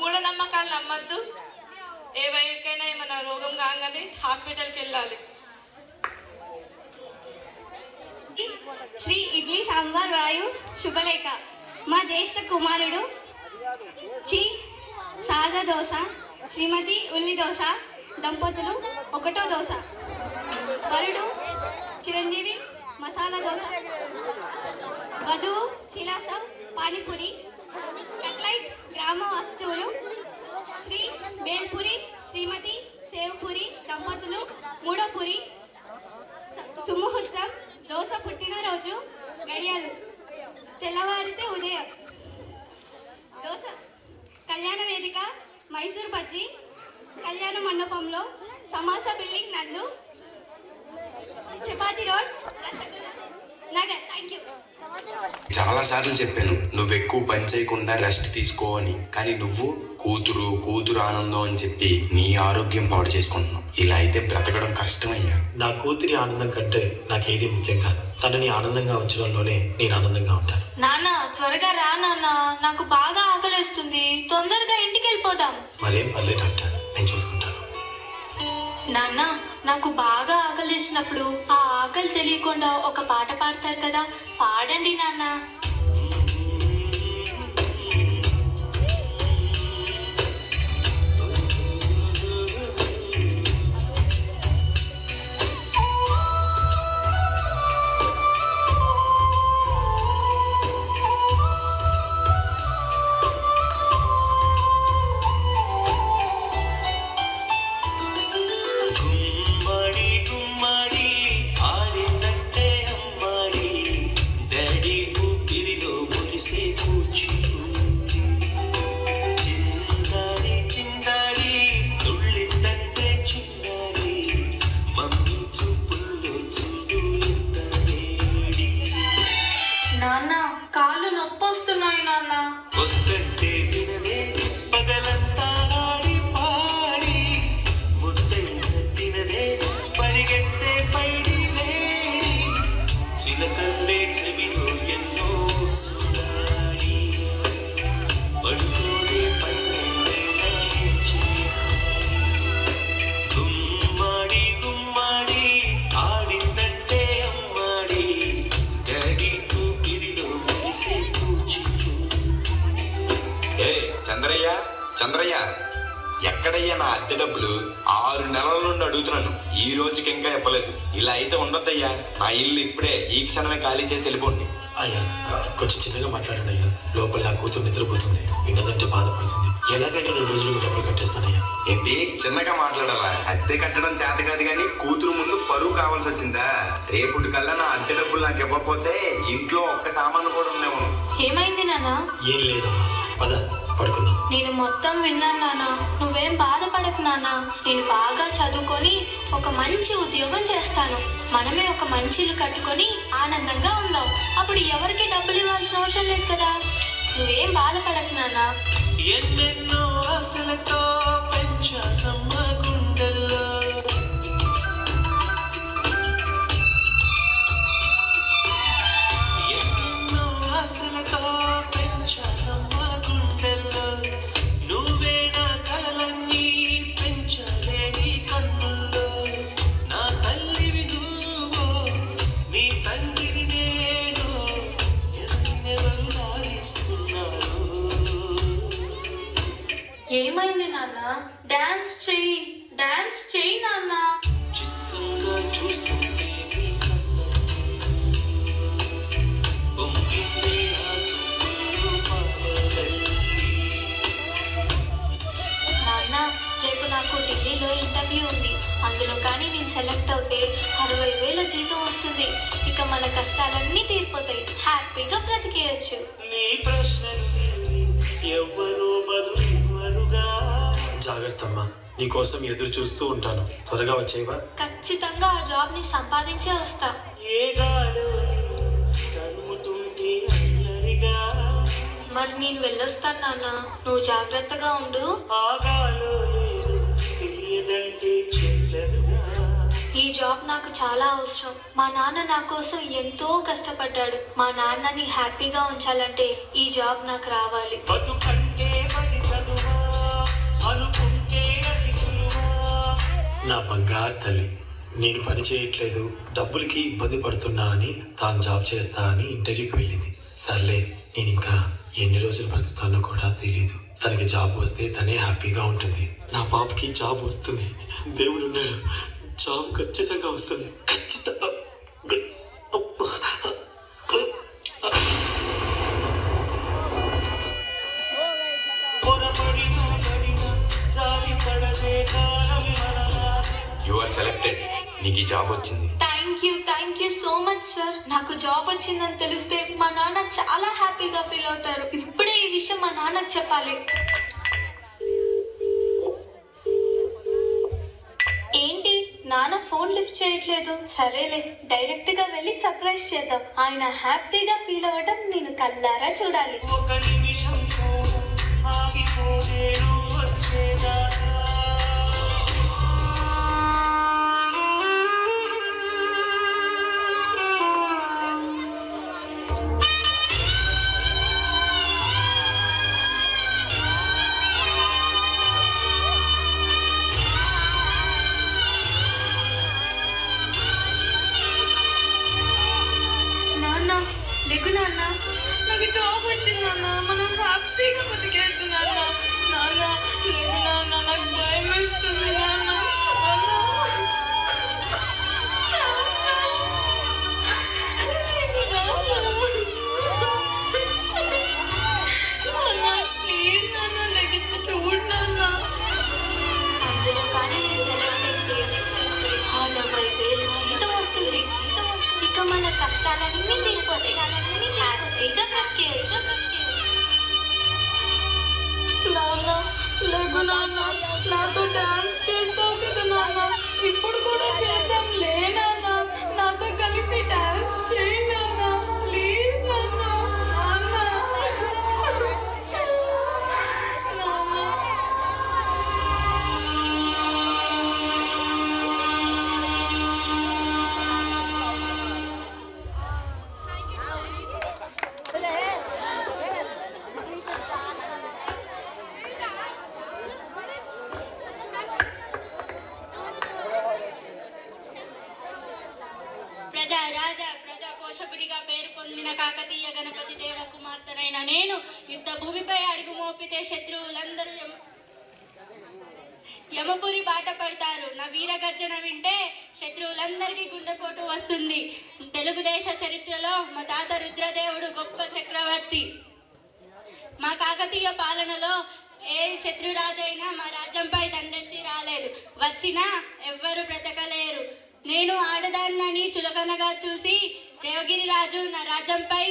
మూఢనమ్మకాలు నమ్మద్దు. ఏ వైద్యుడికైనా ఏమైనా రోగం కాగానే హాస్పిటల్కి వెళ్ళాలి. శ్రీ ఇడ్లీ సాంబార్ వాయు శుభలేఖ. మా జ్యేష్ఠ కుమారుడు చి సాదా దోశ, శ్రీమతి ఉల్లి దోశ దంపతులు 1వ దోశ. వరుడు చిరంజీవి మసాలా దోశ, వధువు చిలాసం పానీపూరి. కట్లైట్ గ్రామ వస్తువులు శ్రీ బేల్పూరి, శ్రీమతి సేవ్పూరి దంపతులు 3వ పూరి. సుముహూర్తం దోశ పుట్టినరోజు గడియాలు తెల్లవారితే ఉదయం దోశ. కళ్యాణ వేదిక మైసూర్ బజ్జీ కళ్యాణ మండపంలో సమాస బిల్డింగ్ నందు chapati road rasgulla Nagar. Thank you. చాలా సార్లు చెప్పాను నువ్వు ఎక్కువ పని చేయకుండా రెస్ట్ తీసుకో అని, కానీ నువ్వు కూతురు ఆనందం అని చెప్పి నీ ఆరోగ్యం పాడు చేసుకుంటున్నావు. ఇలా అయితే బ్రతకడం కష్టమయ్యా. నా కూతురి ఆనందం కంటే నాకేది ముఖ్యం కాదు. తనని ఆనందంగా ఉంచడంలోనే నేను ఆనందంగా ఉంటాను. నాన్న త్వరగా రా నాన్న, నాకు బాగా ఆకలేస్తుంది, తొందరగా ఇంటికి వెళ్ళిపోదాం. మరేం పర్లేదు డాక్టర్, నేను చూసుకుంటాను. నాన్న నాకు బాగా ఆకలేసినప్పుడు ఆ ఆకలి తెలియకుండా ఒక పాట పాడతారు కదా, పాడండి నాన్న. నాన్న కాళ్ళు నొప్పి వస్తున్నాయి నాన్న. వద్దంటే వినదే పగలంతా ఆడి పాడి, ముద్దైన తినదే పరిగెత్తే పైడి లేడి, చిలకల్లే చెవిలో ఎన్నో సుడాడి, పడుకోదే పన్నెండేళ్ళ గుమ్మాడి గుమ్మాడి ఆడిందంటే అమ్మాడి, డాడీ చంద్రయ్య ఎక్కడయ్యా నా అద్దె డబ్బులు? 6 నెలల నుండి అడుగుతున్నాను, ఈ రోజుకి ఇంకా ఇవ్వలేదు. ఇలా అయితే ఉండొద్దయ్యా. నా ఇల్లు ఇప్పుడే ఈ క్షణమే ఖాళీ చేసి వెళ్ళిపోండి. అయ్యా కొంచెం చిన్నగా మాట్లాడండి అయ్యా. లోపల నా కూతురు నిద్రపోతుంది, విన్నదంటే బాధపడుతుంది. ఎలాగైతే 2 రోజులకు డబ్బులు కట్టేస్తానయ్యా. ఏంటి చిన్నగా మాట్లాడాలా? అద్దె కట్టడం చేత కాదు కానీ కూతురు ముందు పరువు కావాల్సి వచ్చిందా? రేపుటి కల్లా నా అద్దె డబ్బులు నాకు ఇవ్వకపోతే ఇంట్లో ఒక్క సామాను కూడా ఉండేమో. ఏమైంది నాన్న? ఏం లేదమ్మా, పద పడుకుందాం. నేను మొత్తం విన్నాను నాన్న, నువ్వేం బాధపడకు నాన్న. నేను బాగా చదువుకొని ఒక మంచి ఉద్యోగం చేస్తాను, మనమే ఒక మంచి ఇల్లు కట్టుకొని ఆనందంగా ఉందాం. అప్పుడు ఎవరికి డబ్బులు ఇవ్వాల్సిన అవసరం లేదు కదా. నువ్వేం బాధపడకు నాన్న. ఎన్నెన్నో ఆశలతో పెంచానమ్మ గుండెల్లో, ఎన్నెన్నో ఆశలతో పెంచానమ్మ గుండెల్లో, నువ్వే నా కలలన్నీ పెంచాలే నీ కన్నుల్లో. నా తల్లివి నువ్వు, నీ తండ్రిని నేను, ఏమైంది నాన్న? డాన్స్ చెయ్యి, డాన్స్ చెయ్యి నాన్న. నాన్న, రేపు నాకు ఢిల్లీలో ఇంటర్వ్యూ ఉంది. అందులో కానీ నేను సెలెక్ట్ అవుతే 60,000 జీతం వస్తుంది. ఇక మన కష్టాలన్నీ తీరిపోతాయి, హ్యాపీగా బ్రతికేయచ్చు. జాగ్రత్త అమ్మా, నీకోసం ఎదురు చూస్తూ ఉంటాను. త్వరగా వచ్చేవా? ఖచ్చితంగా ఆ జాబ్ ని సంపాదించే వస్తా. మరి నేను వెళ్ళొస్తాను నాన్న, నువ్వు జాగ్రత్తగా ఉండు. ఈ జాబ్ నాకు చాలా అవసరం. మా నాన్న నా కోసం ఎంతో కష్టపడ్డాడు. మా నాన్నని హ్యాపీగా ఉంచాలంటే ఈ జాబ్ నాకు రావాలి. నా బంగారు తల్లి, నేను పని చేయట్లేదు, డబ్బులకి ఇబ్బంది పడుతున్నా అని తాను జాబ్ చేస్తా అని ఇంటర్వ్యూకి వెళ్ళింది. సర్లే, నేను ఇంకా ఎన్ని రోజులు బ్రతుకుతానో కూడా తెలీదు. తనకి జాబ్ వస్తే తనే హ్యాపీగా ఉంటుంది. నా పాపకి జాబ్ వస్తుంది, దేవుడు ఉన్నాడు, జాబ్ ఖచ్చితంగా వస్తుంది, ఖచ్చితంగా. You are selected. నీకు ఈ జాబ్ వచ్చింది. Thank you so much sir. నాకు జాబ్ వచ్చిందని తెలిస్తే మా నాన్న చాలా హ్యాపీగా ఫీల్ అవుతారు. ఇప్పుడే ఈ విషయం మా నాన్నకు చెప్పాలి. ఏంటి నాన్న ఫోన్ లిఫ్ట్ చేయట్లేదు? సరేలే, డైరెక్ట్ గా వెళ్ళి సర్ప్రైజ్ చేద్దాం. ఆయన హ్యాపీగా ఫీల్ అవ్వటం నేను కళ్ళారా చూడాలి. లేకు నాన్న, నాకు జాబ్ వచ్చింది నాన్న, మనం హ్యాపీగా బతికేయచ్చు నాన్న. నాన్న లేకు నాన్న, నాకు భయం వేస్తుంది నాన్న. అందులో కానీ నేను సెలెక్ట్ అయితే 60,000 జీతం వస్తుంది. ఇక మన కష్టాలన్నీ తీరిపోతాయి, హ్యాపీగా బ్రతికేయచ్చు. నాన్న లేకు నాన్న, నాతో డాన్స్ చేస్తావు కదా నాన్న, ఇప్పుడు కూడా చేద్దాం లే నాన్న. నాతో కలిసి డాన్స్ చేయి నాన్న, ప్లీజ్ నాన్న. పోషకుడిగా పేరు పొందిన కాకతీయ గణపతి దేవ కుమార్తెనైన నేను యుద్ధ భూమిపై అడుగు మోపితే శత్రువులందరూ యమపురి బాట పడతారు. నా వీర గర్జన వింటే శత్రువులందరికీ గుండెపోటు వస్తుంది. తెలుగుదేశ చరిత్రలో మా తాత రుద్రదేవుడు గొప్ప చక్రవర్తి. మా కాకతీయ పాలనలో ఏ శత్రురాజైనా మా రాజ్యంపై దండెత్తి రాలేదు, వచ్చినా ఎవ్వరు బ్రతకలేరు. నేను ఆడదాన్నని చులకనగా చూసి దేవగిరి రాజు నా రాజ్యంపై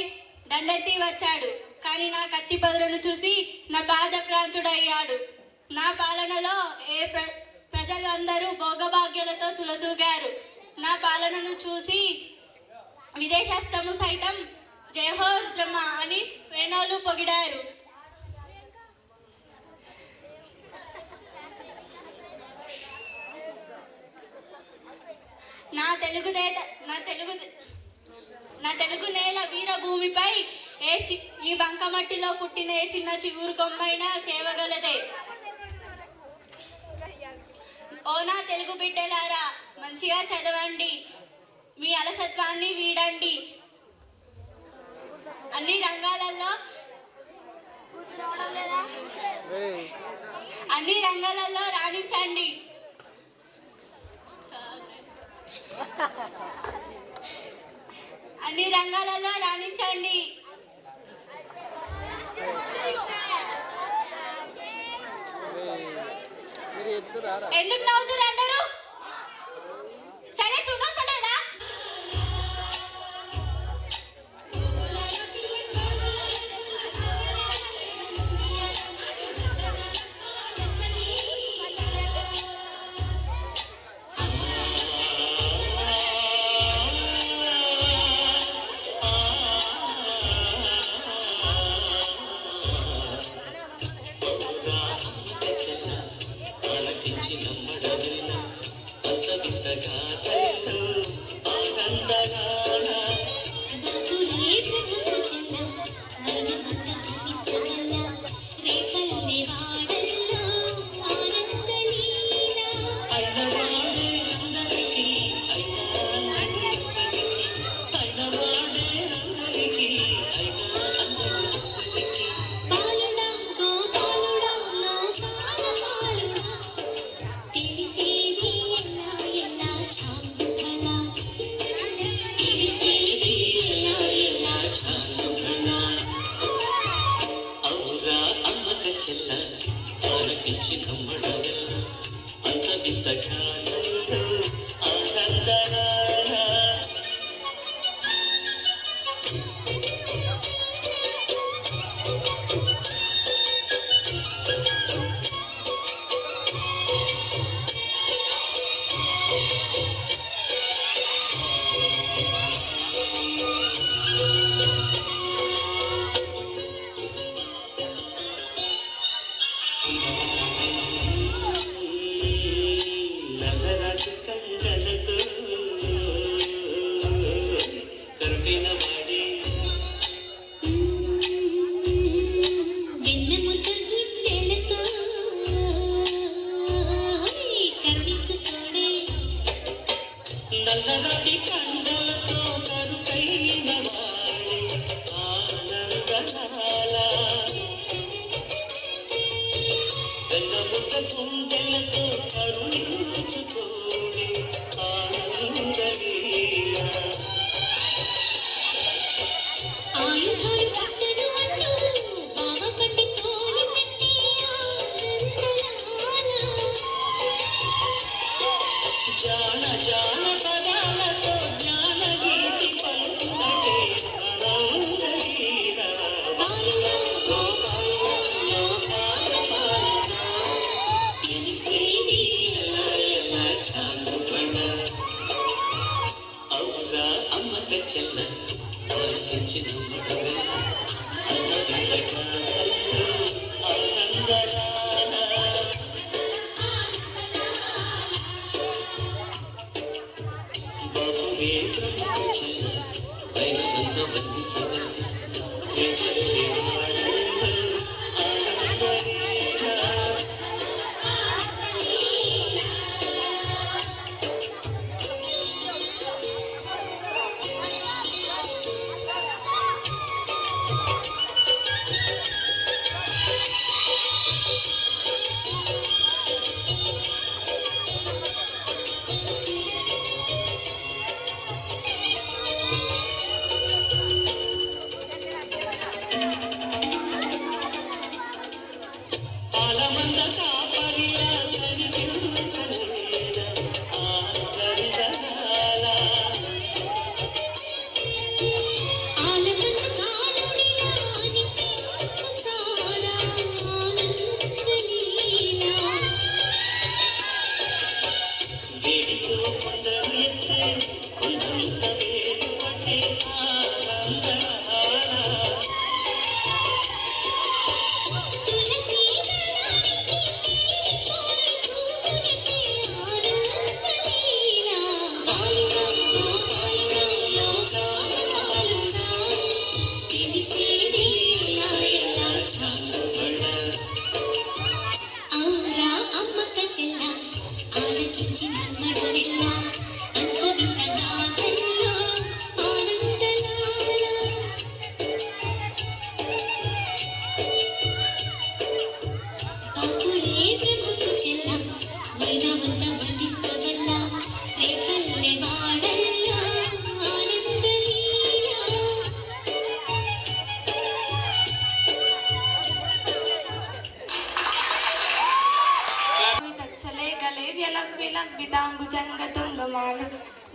దండెత్తి వచ్చాడు. కానీ నా కత్తి పదులను చూసి నా బాధక్రాంతుడయ్యాడు. నా పాలనలో ప్రజలు అందరూ భోగభాగ్యాలతో తులతూగారు. నా పాలనను చూసి విదేశస్థము సైతం జయహో రుద్రమ అని వేణోలు పొగిడారు. నా తెలుగు నేల వీరభూమిపై ఈ బంకమట్టిలో పుట్టిన ఏ చిన్న చిగురు కొమ్మైనా చేవగలదే. ఓ నా తెలుగు బిడ్డలారా, మంచిగా చదవండి, మీ అలసత్వాన్ని వీడండి. అన్ని రంగాలలో అన్ని రంగాలలో రాణించండి. అన్ని రంగాలలో రాణించండి. ఎందుకు నవ్వుతున్నారు అందరూ? సరే చూడసలేదా?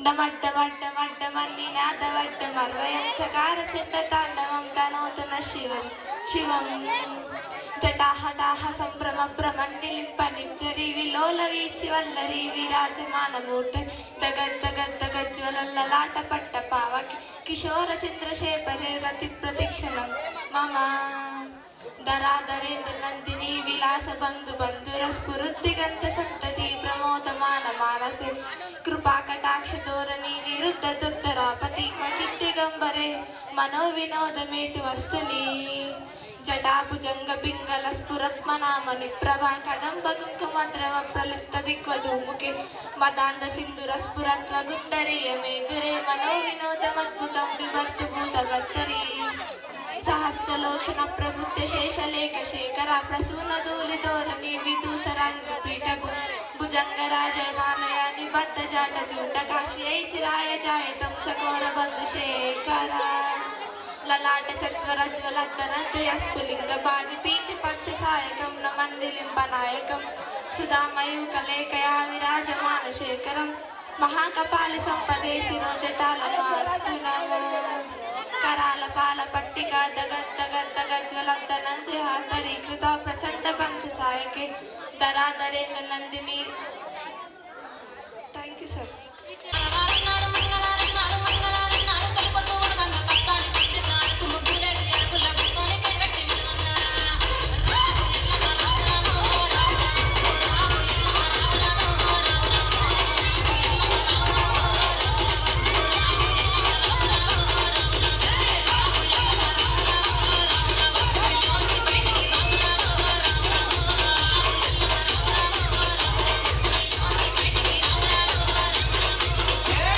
డమడ్డమడ్డమడ్డమన్ని నాదవడ్డమర్వయం చకార చెండ తాండవం తనోతున్న శివం శివం జటాహటాహ సంభ్రమ భ్రమన్నిలింప నిర్జరి విలోల వీచి వల్లరి విరాజమానమూర్తి దగద్దగద్దగజ్వలలాట పట్ట పావకి కిశోర చంద్రశేఖరే రతి ప్రతిక్షణం మమ ధరాధరేంద్ర నందిని విలాస బంధు బంధుర స్ఫురుద్దిగంత సంతతి ప్రమోదమాన మానసే కృపా కటాక్ష ధోరణి నిరుద్ధ దుర్ధరాపతి క్వచిత్ దిగంబరే మనో వినోదమేతి వస్తుని జటాభుజంగ పింగళ స్ఫురత్మనామని ప్రభా కదంబ కుంకుమద్రవ ప్రలిప్త దిక్వధూముఖే మదాంధ సింధుర స్ఫురత్వ గుత్తరీయ మేధురే మనో వినోదమద్భుతం విభర్తు భూతవర్తరీ సహస్రలోచన ప్రవృత్త శేషలేఖ శేఖర ప్రసూన ధూళి ధోరణి విదూసరాంగ పీఠపు భుజంగరాజమాలయ నిబద్ధ జాట జూట కాశీయై చిరాయ జాయతం చకోర బంధు శేఖర లలాట చత్వరజ్వలద్దనంతయ స్ఫులింగ బాధి పీతి పంచ సాయకం నమన్నిలింప నాయకం సుధామయూకలేకయా విరాజమాన శేఖరం మహాకపాలి సంపదే శిరో జటాల మాస్తునమో कराल पाल पट्टिका दगज्वलंदनंते हातरीकृता प्रचंड पंच सायके दरादरेंद्र नंदिनी थैंक यू सर Yeah.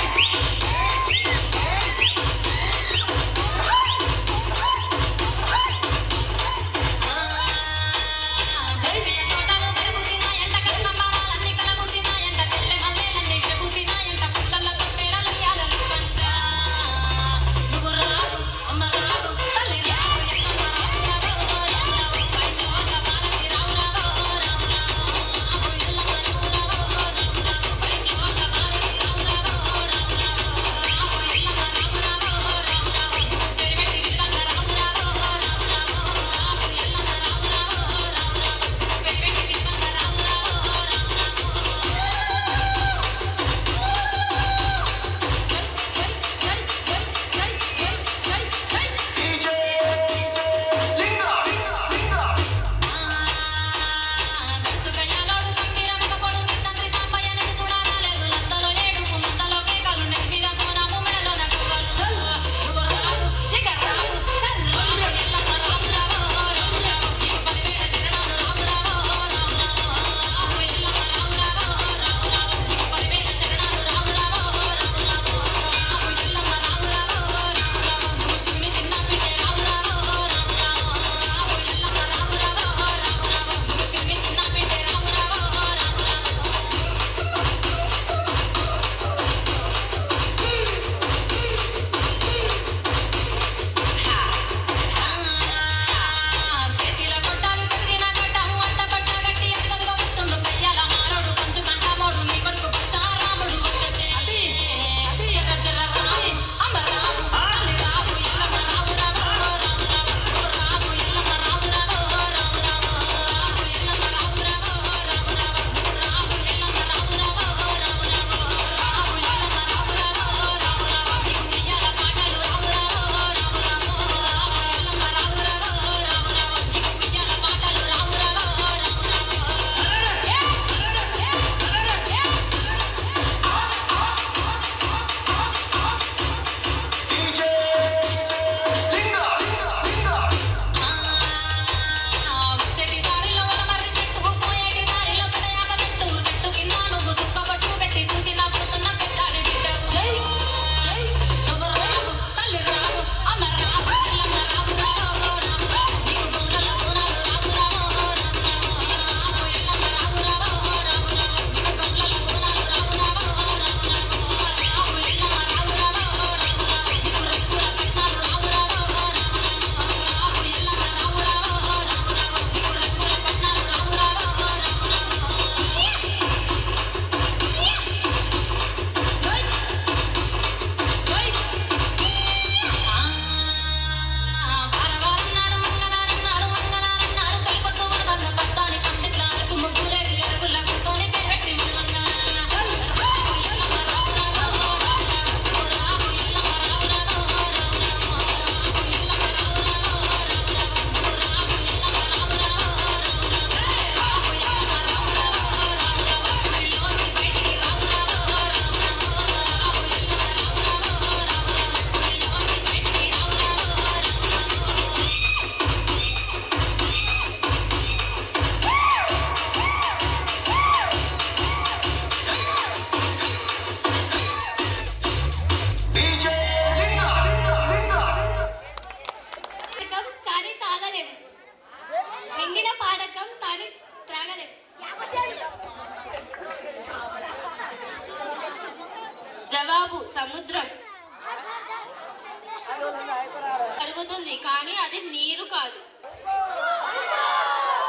కరుగుతుంది కానీ అది నీరు కాదు.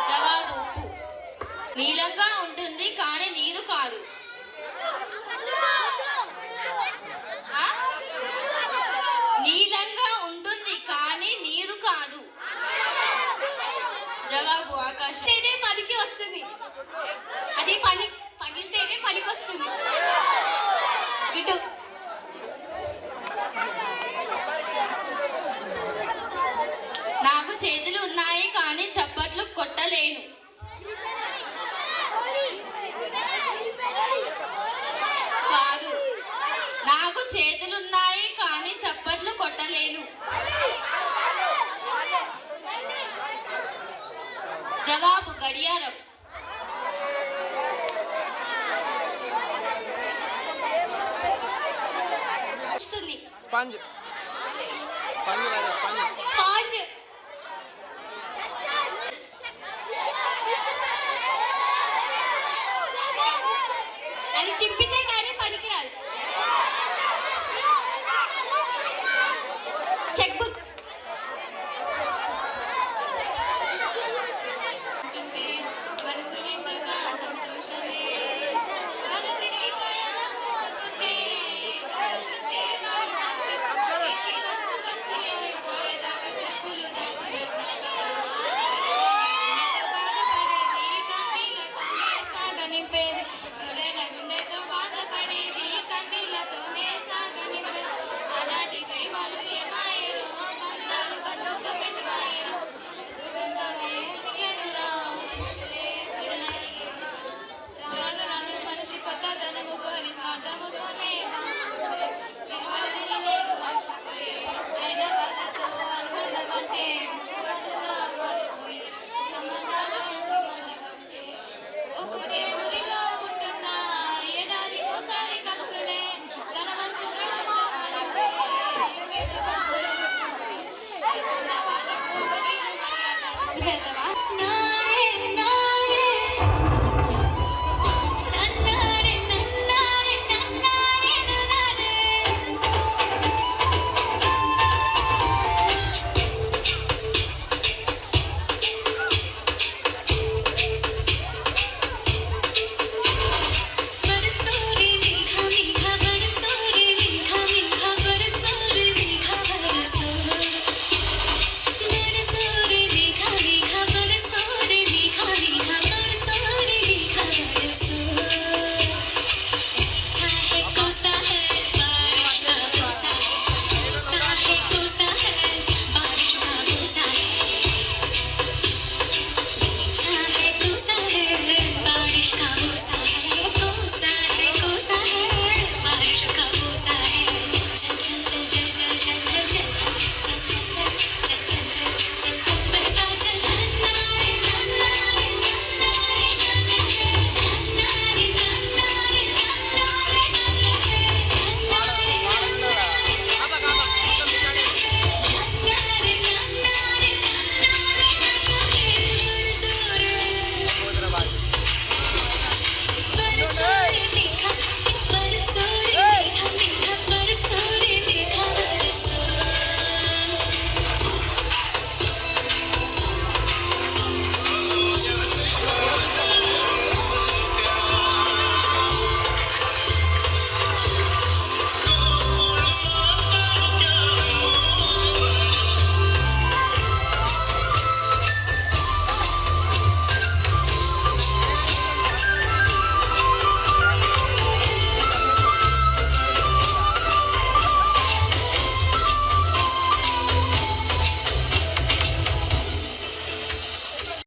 జవాబు ఉప్పు. నీలంగా ఉంటుంది కానీ నీరు కాదు. ఆ? నీలంగా ఉంటుంది కానీ నీరు కాదు. జవాబు ఆకాశం. పనికి వస్తుంది, అది పగిలితేనే పనికి వస్తుంది. గిట్టు. నాకు చేతులు ఉన్నాయి కానీ చప్పట్లు కొట్టలేను. కాదు. నాకు చేతులున్నాయి కానీ చప్పట్లు కొట్టలేను. జవాబు గడియారం. స్పాంజ్. అది చింపితే కానీ పనికిరాదు. Cheque book.